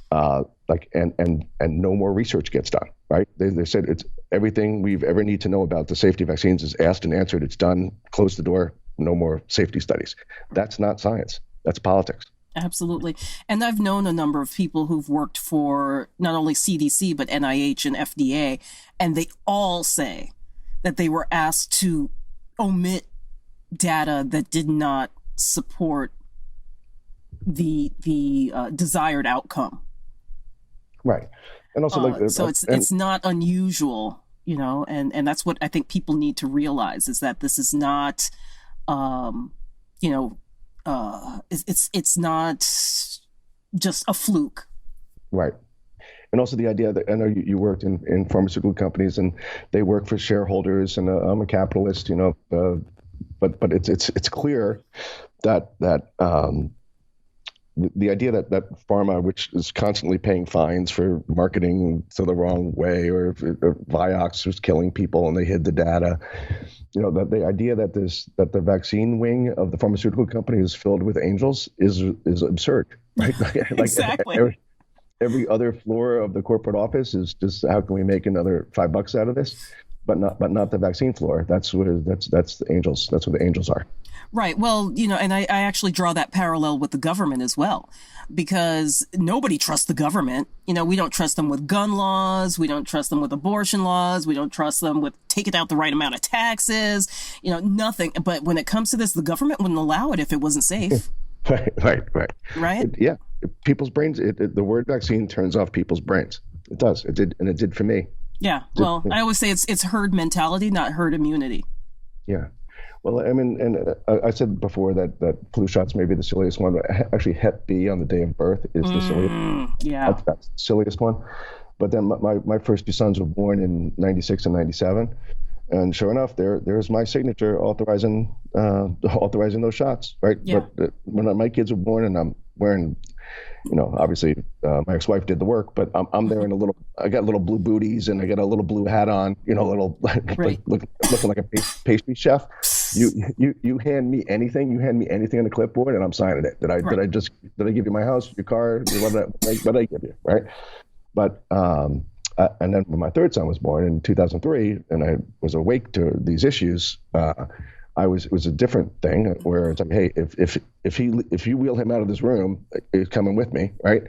And no more research gets done, right? They said it's everything we've ever need to know about the safety of vaccines is asked and answered. It's done. Close the door. No more safety studies. That's not science. That's politics. Absolutely. And I've known a number of people who've worked for not only CDC, but NIH and FDA, and they all say that they were asked to omit data that did not support the desired outcome. Right. And also so it's not unusual, you know, and that's what I think people need to realize, is that this is not, it's not just a fluke. Right. And also the idea that I know you worked in pharmaceutical companies and they work for shareholders, and I'm a capitalist, you know, but it's clear that the idea that pharma, which is constantly paying fines for marketing to the wrong way, or Vioxx was killing people and they hid the data, you know, that the idea that the vaccine wing of the pharmaceutical company is filled with angels is absurd, right? Like exactly. Every other floor of the corporate office is just, how can we make another $5 out of this? But not the vaccine floor. That's the angels. That's what the angels are. Right. Well, you know, and I actually draw that parallel with the government as well, because nobody trusts the government. You know, we don't trust them with gun laws. We don't trust them with abortion laws. We don't trust them with taking out the right amount of taxes, you know, nothing. But when it comes to this, the government wouldn't allow it if it wasn't safe. Right. Right? Yeah. People's brains, the word vaccine turns off people's brains. It does. It did for me. Yeah. Well, I always say it's herd mentality, not herd immunity. Yeah. Well, I mean, and I said before that flu shots may be the silliest one, but actually Hep B on the day of birth is the silliest. Yeah. That's the silliest one. But then my first two sons were born in 96 and 97. And sure enough, there's my signature authorizing those shots, right? Yeah. But when my kids were born, and I'm wearing, obviously my ex-wife did the work, but I'm there in I got little blue booties and I got a little blue hat on, little Right. looking like a pastry chef. You hand me anything on the clipboard and I'm signing it. Did I give you my house, your car, what did I give you, right? But and then when my third son was born in 2003, and I was awake to these issues, it was a different thing where it's like, hey, if you wheel him out of this room, he's coming with me, right?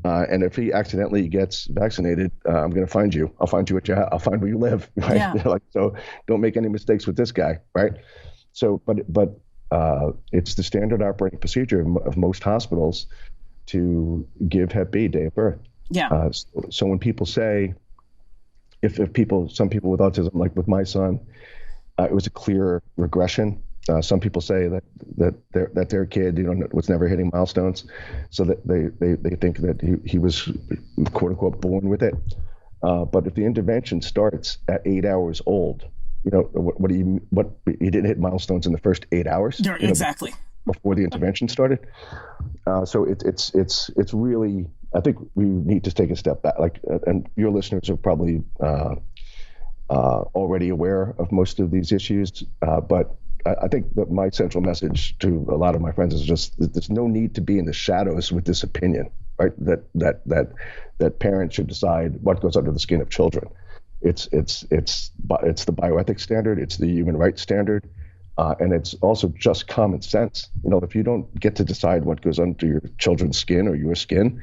And if he accidentally gets vaccinated, I'm going to find you. I'll find you I'll find where you live, right? Yeah. So don't make any mistakes with this guy, right? So, but it's the standard operating procedure of most hospitals to give Hep B day of birth. Yeah. So when people say, some people with autism, like with my son, it was a clear regression. Some people say that their kid, was never hitting milestones, so that they think that he was quote unquote born with it. But if the intervention starts at 8 hours old, what he didn't hit milestones in the first 8 hours? Exactly. Before the intervention started. So it's really, I think we need to take a step back. And your listeners are probably already aware of most of these issues, but I think that my central message to a lot of my friends is just that there's no need to be in the shadows with this opinion, right? That parents should decide what goes under the skin of children. It's the bioethics standard. It's the human rights standard. And it's also just common sense. If you don't get to decide what goes under your children's skin or your skin,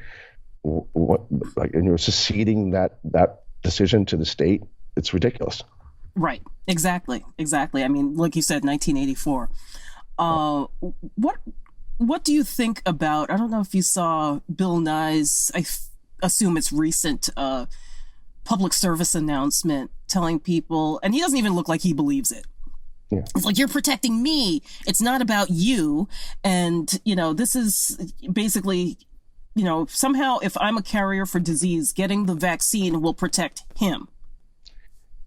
and you're seceding that decision to the state, it's ridiculous. Right. Exactly. I mean, like you said, 1984. What do you think about? I don't know if you saw Bill Nye's, I assume it's recent public service announcement telling people, and he doesn't even look like he believes it. Yeah. It's like, you're protecting me. It's not about you. And, this is basically, somehow if I'm a carrier for disease, getting the vaccine will protect him.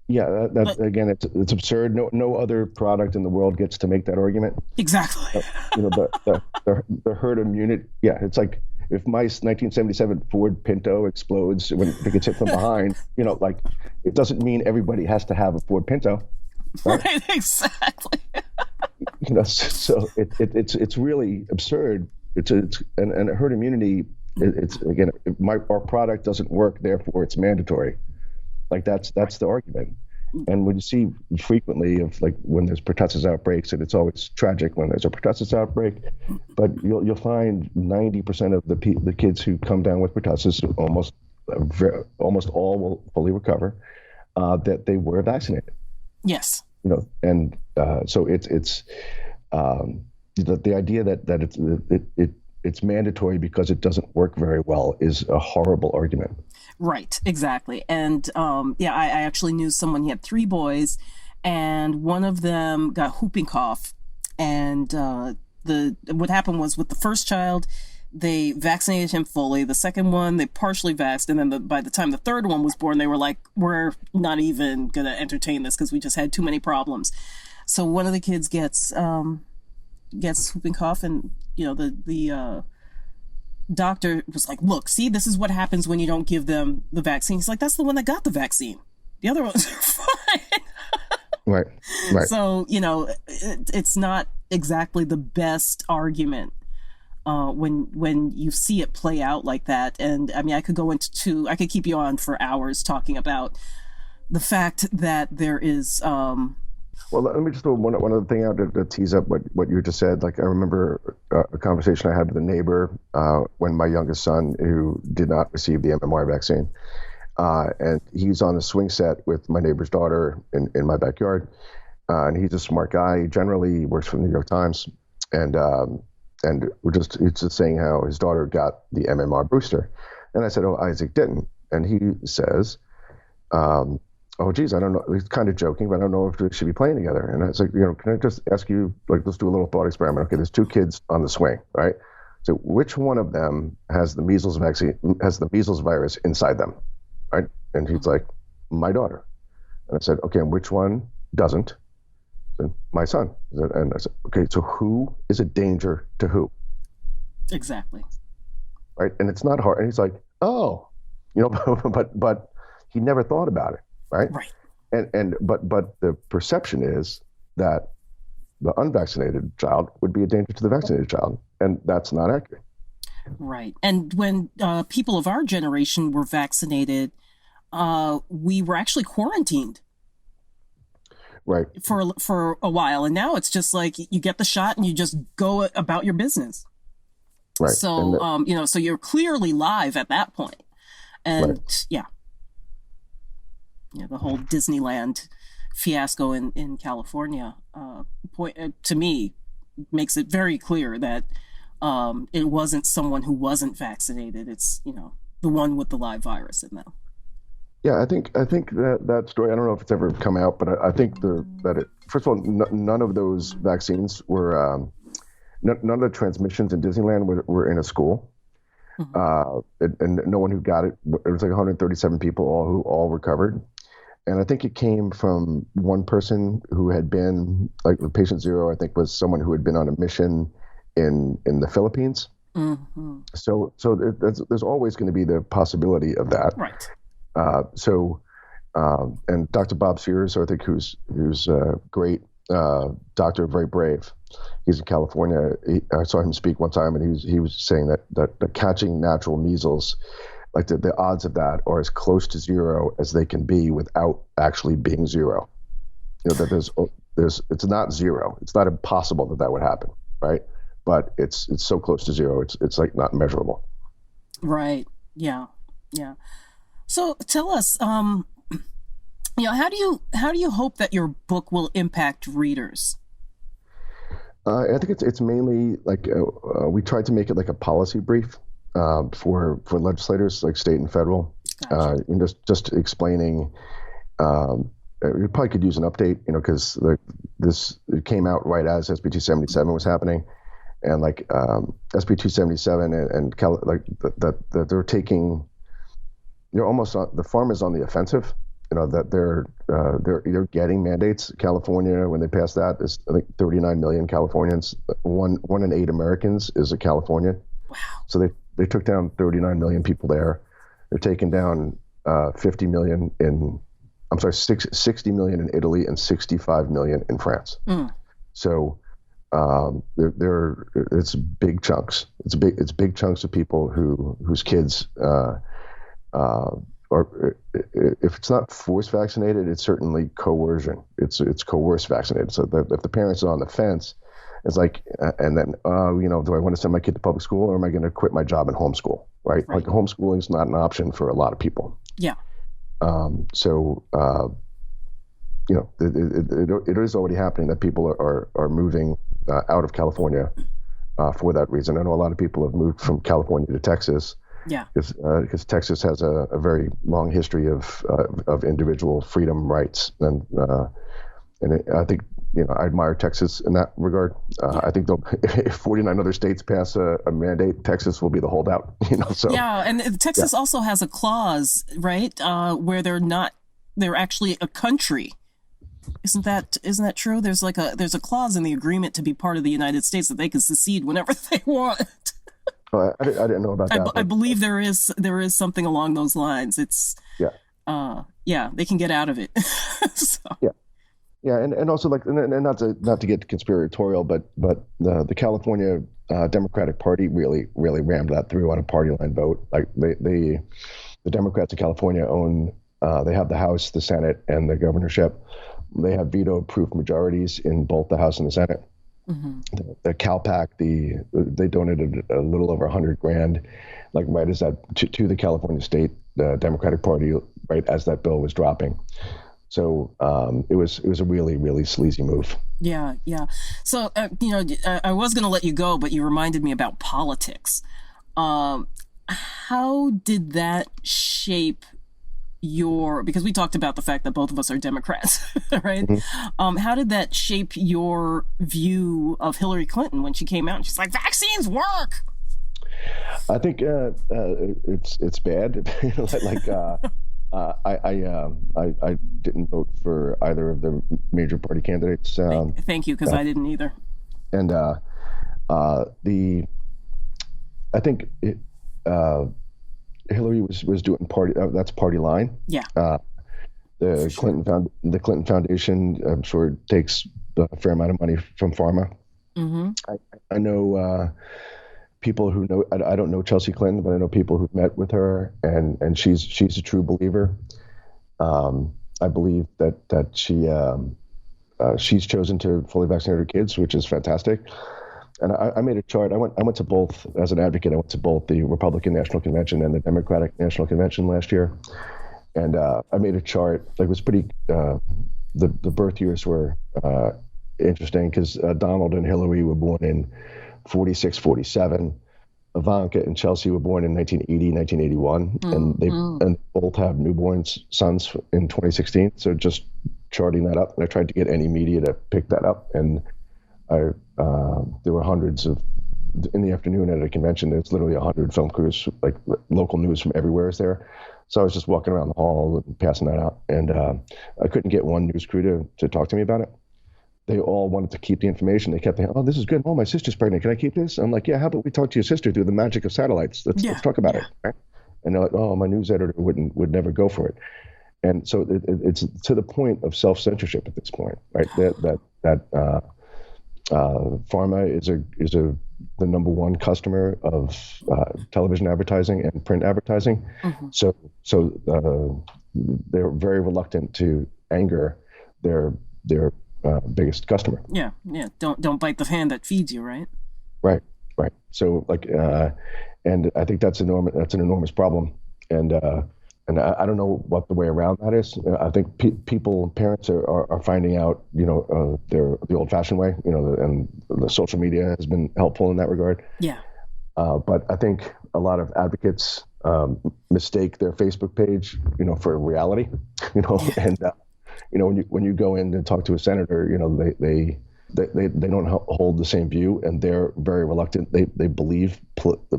Yeah, again, it's absurd. No other product in the world gets to make that argument. Exactly. The herd immunity. Yeah, it's like if my 1977 Ford Pinto explodes when it gets hit from behind, it doesn't mean everybody has to have a Ford Pinto. Right, exactly. So it's really absurd. And herd immunity. It's again, our product doesn't work, therefore it's mandatory. Like that's the argument. And when you see frequently of like when there's pertussis outbreaks, and it's always tragic when there's a pertussis outbreak, but you'll find 90% of the kids who come down with pertussis, almost all will fully recover, that they were vaccinated. Yes. And so it's the idea that it's mandatory because it doesn't work very well is a horrible argument. Right, exactly. And I actually knew someone, he had 3 boys, and one of them got whooping cough. And what happened was with the first child, they vaccinated him fully. The second one, they partially vaxxed. And then by the time the third one was born, they were like, we're not even going to entertain this because we just had too many problems. So one of the kids gets whooping cough, and, the doctor was like, look, see, this is what happens when you don't give them the vaccine. He's like, that's the one that got the vaccine. The other ones are fine. Right. So, it's not exactly the best argument when you see it play out like that. And I mean, I could keep you on for hours talking about the fact that there is Well, let me just throw one other thing out to tease up what you just said. Like, I remember a conversation I had with a neighbor when my youngest son, who did not receive the MMR vaccine, and he's on the swing set with my neighbor's daughter in my backyard, and he's a smart guy. He works for the New York Times, and he's just saying how his daughter got the MMR booster, and I said, "Oh, Isaac didn't," and he says, oh, geez, I don't know. He's kind of joking, but I don't know if we should be playing together. And I was like, can I just ask you, let's do a little thought experiment. Okay, there's 2 kids on the swing, right? So which one of them has the measles virus inside them, right? And he's like, my daughter. And I said, okay, and which one doesn't. And my son. And I said, okay, so who is a danger to who? Exactly. Right. And it's not hard. And he's like, oh, but he never thought about it. Right. Right. But the perception is that the unvaccinated child would be a danger to the vaccinated child. And that's not accurate. Right. And when people of our generation were vaccinated, we were actually quarantined. Right. For a while. And now it's just like you get the shot and you just go about your business. Right. So, so you're clearly live at that point. And right. yeah, the whole Disneyland fiasco in California, to me, makes it very clear that it wasn't someone who wasn't vaccinated. It's, the one with the live virus in them. Yeah, I think that story, I don't know if it's ever come out, but I think first of all, none of those vaccines were, none of the transmissions in Disneyland were in a school. Mm-hmm. And no one who got it, it was like 137 people who all recovered. And I think it came from one person who had been, like patient zero, I think was someone who had been on a mission in the Philippines. Mm-hmm. So there's always going to be the possibility of that. Right. And Dr. Bob Sears, I think, who's a great doctor, very brave. He's in California. I saw him speak one time, and he was saying that the catching natural measles, like the odds of that are as close to zero as they can be without actually being zero. That it's not zero. It's not impossible that would happen, right? But it's so close to zero. It's like not measurable. Right. Yeah. Yeah. So tell us, how do you hope that your book will impact readers? I think it's mainly like we tried to make it like a policy brief for legislators, like state and federal, Gotcha. and just explaining. We probably could use an update, because it came out right as SB 277 was happening, and like SB 277 and that they're taking. You're almost the farmers on the offensive, that they're getting mandates. California, when they passed that, is I think 39 million Californians. One in 8 Americans is a Californian. Wow. So they took down 39 million people there. They're taking down 60 million in Italy and 65 million in France. Mm. So it's big chunks. It's big chunks of people whose kids. Or if it's not forced vaccinated, it's certainly coercion. It's coerced vaccinated. So if the parents are on the fence, it's like, and then do I want to send my kid to public school, or am I going to quit my job and homeschool? Right? Like homeschooling is not an option for a lot of people. Yeah. It is already happening that people are moving out of California for that reason. I know a lot of people have moved from California to Texas. Yeah, because Texas has a very long history of individual freedom rights, and I think I admire Texas in that regard. I think if 49 other states pass a mandate, Texas will be the holdout. So yeah, and Texas also has a clause, right, where they're actually a country. Isn't that true? There's a clause in the agreement to be part of the United States that they can secede whenever they want. I didn't know about that. I believe there is something along those lines. It's they can get out of it. So. Yeah, and also like, and not to get conspiratorial, but the California Democratic Party really rammed that through on a party line vote. Like the Democrats of California own, they have the House, the Senate, and the governorship. They have veto-proof majorities in both the House and the Senate. Mm-hmm. The CalPAC, they donated a little over $100,000, like right as that to the California State Democratic Party, right as that bill was dropping. So it was a really, really sleazy move. Yeah. So I was going to let you go, but you reminded me about politics. How did that shape because we talked about the fact that both of us are Democrats, right? Mm-hmm. How did that shape your view of Hillary Clinton when she came out and she's like, vaccines work? I think it's bad. I didn't vote for either of the major party candidates. Thank you, because I didn't either. And the I think Hillary was doing party. That's party line. Yeah. The Clinton Foundation, I'm sure, takes a fair amount of money from pharma. Mm-hmm. I know people who know. I don't know Chelsea Clinton, but I know people who've met with her, and she's a true believer. I believe that she's chosen to fully vaccinate her kids, which is fantastic. And I made a chart. I went to both as an advocate. I went to both the Republican National Convention and the Democratic National Convention last year. And I made a chart. Like, it was pretty. The birth years were interesting because Donald and Hillary were born in 46, 47. Ivanka and Chelsea were born in 1980, 1981, and they both have newborn sons in 2016. So just charting that up, and I tried to get any media to pick that up, and there were hundreds of. In the afternoon at a convention, there's literally 100 film crews, like local news from everywhere is there. So I was just walking around the hall and passing that out, and I couldn't get one news crew to talk to me about it. They all wanted to keep the information. They kept saying, "Oh, this is good. Oh, my sister's pregnant. Can I keep this?" I'm like, "Yeah, how about we talk to your sister through the magic of satellites? Let's talk about it." Right? And they're like, "Oh, my news editor would never go for it." And so it's to the point of self-censorship at this point, right? That pharma is the number one customer of television advertising and print advertising. Mm-hmm. So they're very reluctant to anger their biggest customer. Yeah. Don't bite the hand that feeds you, right? Right. So and I think that's an enormous problem. And I don't know what the way around that is. I think parents are finding out, the old-fashioned way, and the social media has been helpful in that regard. Yeah. But I think a lot of advocates mistake their Facebook page, for reality, and when you go in and talk to a senator, they don't hold the same view, and they're very reluctant. They believe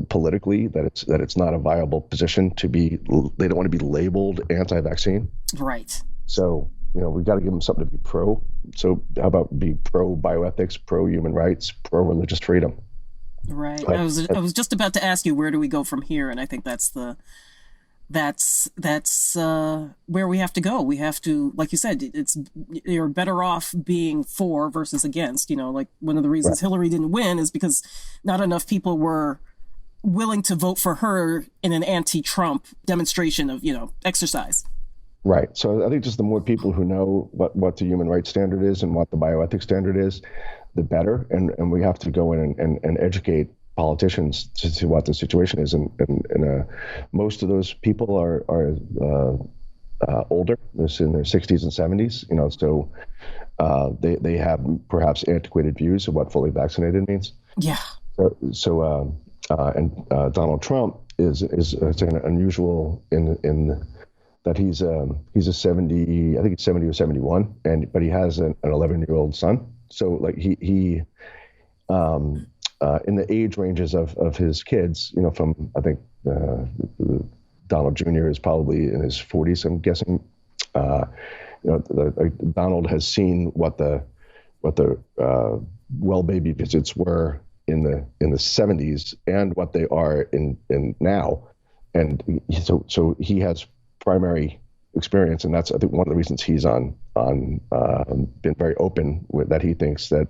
politically that it's not a viable position to be. They don't want to be labeled anti-vaccine. Right. So we've got to give them something to be pro. So how about be pro bioethics, pro human rights, pro religious freedom? Right. I was just about to ask you, where do we go from here? And I think that's where we have to go. We have to, like you said, you're better off being for versus against. Like, one of the reasons Hillary didn't win is because not enough people were willing to vote for her in an anti-Trump demonstration of, exercise. Right. So I think just the more people who know what the human rights standard is and what the bioethics standard is, the better. And we have to go in and educate politicians to see what the situation is, and most of those people are older, in their 60s and 70s, so they have perhaps antiquated views of what fully vaccinated means. Yeah. So Donald Trump is unusual in that he's a 70, I think it's 70 or 71, but he has an 11-year-old son. So like he in the age ranges of his kids, from, I think, Donald Jr. is probably in his 40s, I'm guessing. Donald has seen what the well baby visits were in the 70s and what they are in now, and so he has primary experience, and that's, I think, one of the reasons he's been very open with that. He thinks that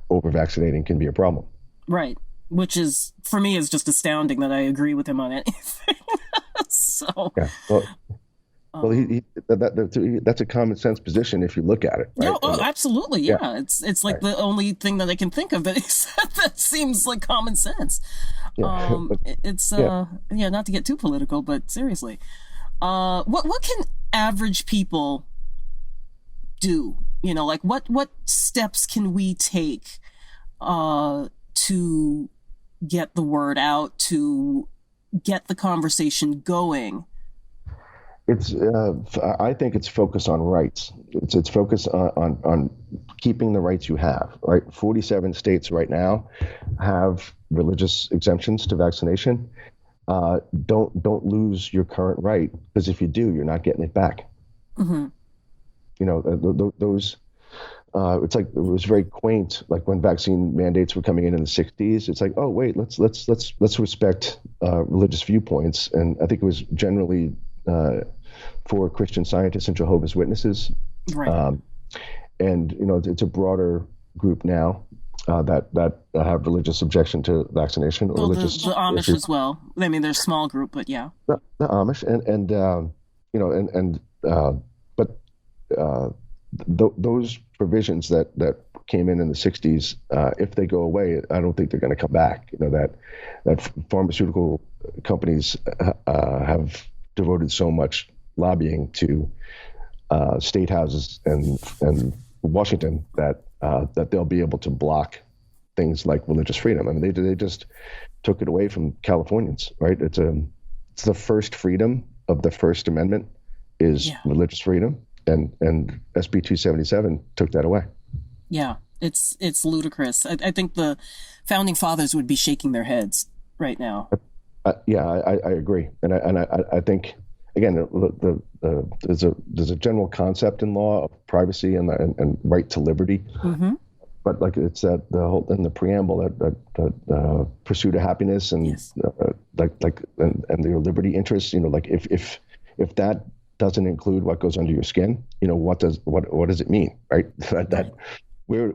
over vaccinating can be a problem. Right. Which is, for me, is just astounding that I agree with him on anything. So, yeah. Well, that's a common sense position if you look at it. Right? No, absolutely. Yeah. It's like the only thing that I can think of that he said that seems like common sense. Yeah. It's not to get too political, but seriously, what can average people do? Like what steps can we take to get the word out, to get the conversation going? I think it's focused on rights. It's focused on keeping the rights you have, right? 47 states right now have religious exemptions to vaccination. don't lose your current right, because if you do, you're not getting it back. Mm-hmm. You know, those. It's like, it was very quaint. Like when vaccine mandates were coming in the '60s, it's like, oh wait, let's respect religious viewpoints, and I think it was generally for Christian Scientists and Jehovah's Witnesses. Right. And you know, it's a broader group now that have religious objection to vaccination, or Well, religious the Amish issues. as well. I mean, they're a small group, but yeah. The Amish, and you know, but those provisions that came in the '60s, if they go away, I don't think they're going to come back. You know, that pharmaceutical companies have devoted so much lobbying to state houses and Washington that they'll be able to block things like religious freedom. I mean, they just took it away from Californians, right? It's the first freedom of the First Amendment is religious freedom, and SB 277 took that away. Yeah, it's ludicrous. I think the founding fathers would be shaking their heads right now. Yeah, I agree, and I think, again, there's a general concept in law of privacy and right to liberty. Mm-hmm. But like it's that the whole in the preamble that pursuit of happiness and and your liberty interests. You know, like if that doesn't include what goes under your skin, you know, what does it mean, right? that where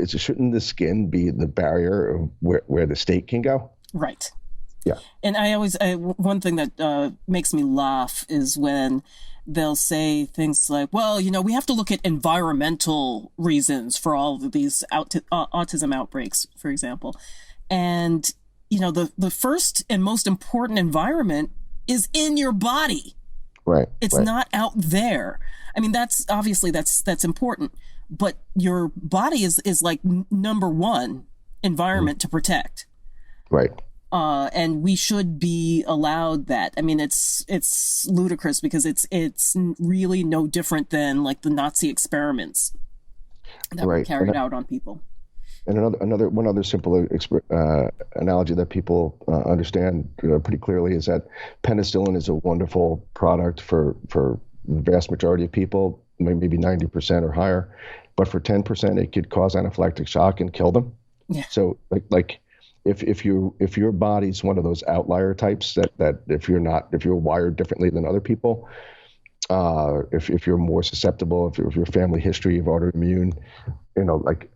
shouldn't the skin be the barrier of where the state can go? Right. Yeah. And one thing that makes me laugh is when they'll say things like, well, you know, we have to look at environmental reasons for all of these autism outbreaks, for example. And, you know, the first and most important environment is in your body. Right. It's not out there. I mean, that's obviously that's important, but your body is like number one environment to protect. Right. And we should be allowed that. I mean, it's ludicrous because it's really no different than like the Nazi experiments that were carried out on people. And one other simple analogy that people understand pretty clearly is that penicillin is a wonderful product for the vast majority of people, maybe 90% or higher, but for 10% it could cause anaphylactic shock and kill them. Yeah. So like if your body's one of those outlier types that if you're wired differently than other people, if you're more susceptible, if your family history of autoimmune, you know, like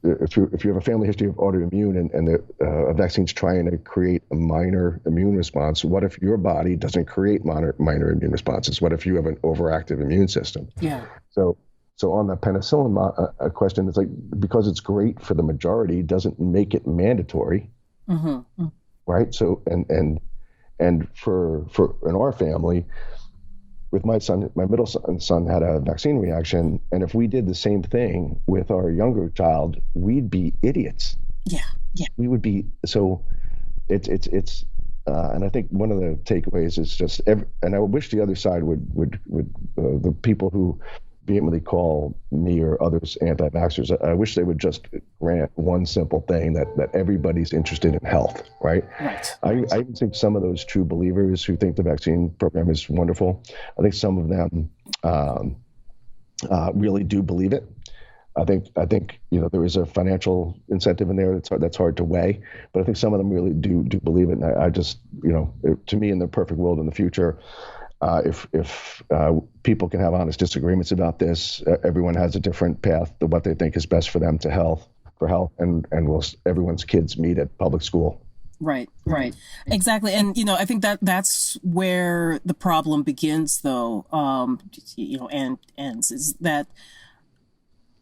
if you have a family history of autoimmune and a vaccine's trying to create a minor immune response, what if your body doesn't create minor immune responses? What if you have an overactive immune system? Yeah. So on the penicillin question, it's like, because it's great for the majority doesn't make it mandatory, mm-hmm. right? So and for in our family, with my middle son had a vaccine reaction, and if we did the same thing with our younger child, we'd be idiots. Yeah. We would be. So it's and I think one of the takeaways is just and I wish the other side would the people who vehemently call me or others anti-vaxxers, I wish they would just grant one simple thing, that everybody's interested in health, right? Right. I even think some of those true believers who think the vaccine program is wonderful, I think some of them really do believe it. I think you know, there is a financial incentive in there that's hard to weigh, but I think some of them really do believe it. And I just, you know, to me, in the perfect world in the future, if people can have honest disagreements about this, everyone has a different path to what they think is best for them for health, and everyone's kids meet at public school. Right. Exactly. And, you know, I think that's where the problem begins, though, you know, and ends, is that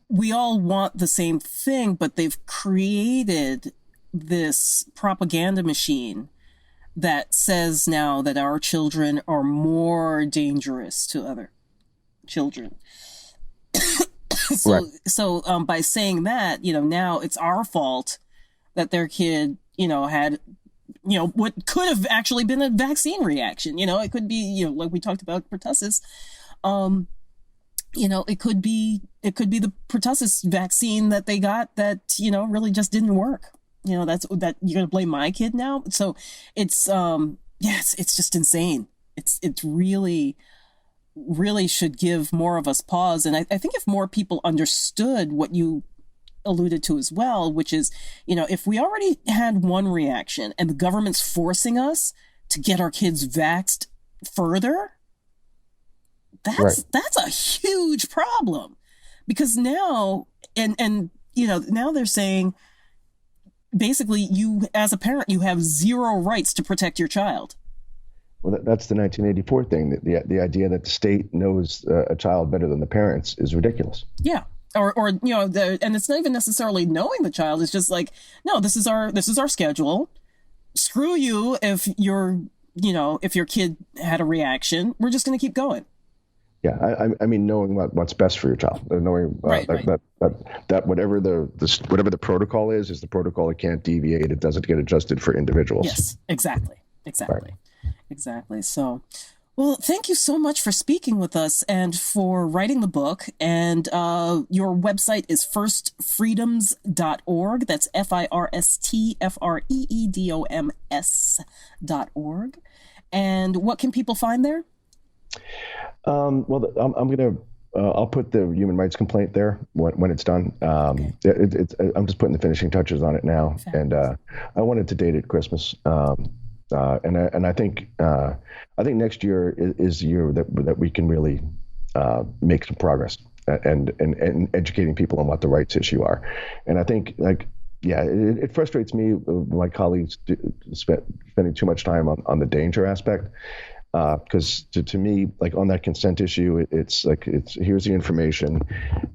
we all want the same thing, but they've created this propaganda machine that says now that our children are more dangerous to other children. So by saying that, you know, now it's our fault that their kid, you know, had, you know, what could have actually been a vaccine reaction. You know, it could be, you know, like we talked about pertussis. You know, it could be the pertussis vaccine that they got that, you know, really just didn't work. You know, that you're going to blame my kid now. So it's, yes, it's just insane. It's really, really should give more of us pause. And I think if more people understood what you alluded to as well, which is, you know, if we already had one reaction and the government's forcing us to get our kids vaxxed further, that's a huge problem. Because now, and you know, now they're saying, basically, you, as a parent, you have zero rights to protect your child. Well, that's the 1984 thing. The idea that the state knows a child better than the parents is ridiculous. Yeah. Or you know, and it's not even necessarily knowing the child. It's just like, no, this is our schedule. Screw you if if your kid had a reaction. We're just going to keep going. Yeah, I mean, knowing what's best for your child, knowing that whatever the protocol is the protocol. It can't deviate. It doesn't get adjusted for individuals. Yes, exactly. Exactly. So, well, thank you so much for speaking with us and for writing the book. And your website is firstfreedoms.org. That's firstfreedoms.org. And what can people find there? Well, I'll put the human rights complaint there when it's done. I'm just putting the finishing touches on it now. Fabulous. And I wanted to date at Christmas. And I think next year is the year that we can really make some progress and educating people on what the rights issue are. And I think it frustrates me, my colleagues spending too much time on the danger aspect. Because to me, like on that consent issue, it's here's the information.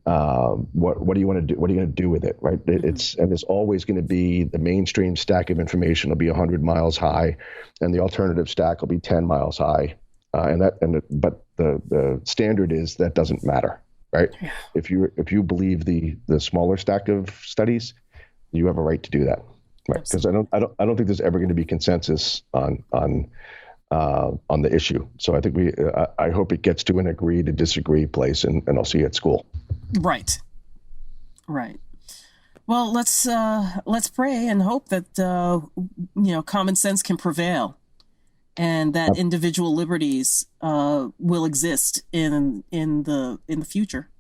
What do you want to do? What are you going to do with it? Right? And there's always going to be the mainstream stack of information will be 100 miles high, and the alternative stack will be 10 miles high. But the standard is that doesn't matter, right? Yeah. If you believe the smaller stack of studies, you have a right to do that, right? Because I don't think there's ever going to be consensus on the issue. So I think I hope it gets to an agree to disagree place, and I'll see you at school. Right. Well, let's pray and hope that common sense can prevail, and that individual liberties will exist in the future.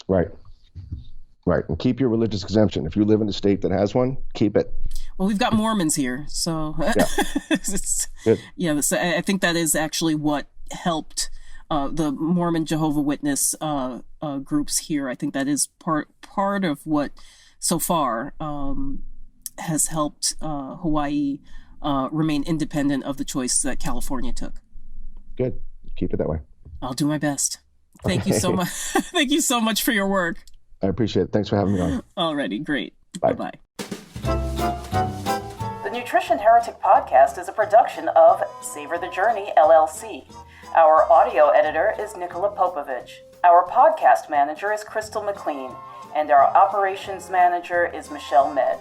Right. And keep your religious exemption. If you live in a state that has one, keep it. Well, we've got Mormons here, so so I think that is actually what helped the Mormon Jehovah Witness groups here. I think that is part of what so far has helped Hawaii remain independent of the choice that California took. Good. Keep it that way. I'll do my best. Thank you so much. Thank you so much for your work. I appreciate it. Thanks for having me on. Alrighty, great. Bye-bye. The Nutrition Heretic Podcast is a production of Savor the Journey, LLC. Our audio editor is Nicola Popovich. Our podcast manager is Crystal McLean. And our operations manager is Michelle Med.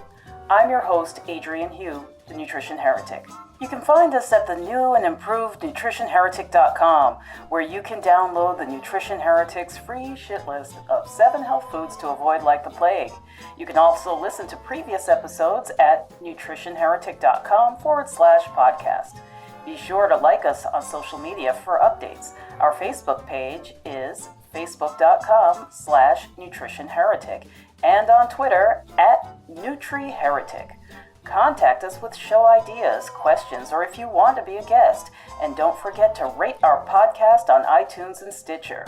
I'm your host, Adrian Hugh, the Nutrition Heretic. You can find us at the new and improved nutritionheretic.com, where you can download the Nutrition Heretic's free shit list of 7 health foods to avoid like the plague. You can also listen to previous episodes at nutritionheretic.com/podcast. Be sure to like us on social media for updates. Our Facebook page is facebook.com/nutritionheretic and on Twitter @NutriHeretic. Contact us with show ideas, questions, or if you want to be a guest. And don't forget to rate our podcast on iTunes and Stitcher.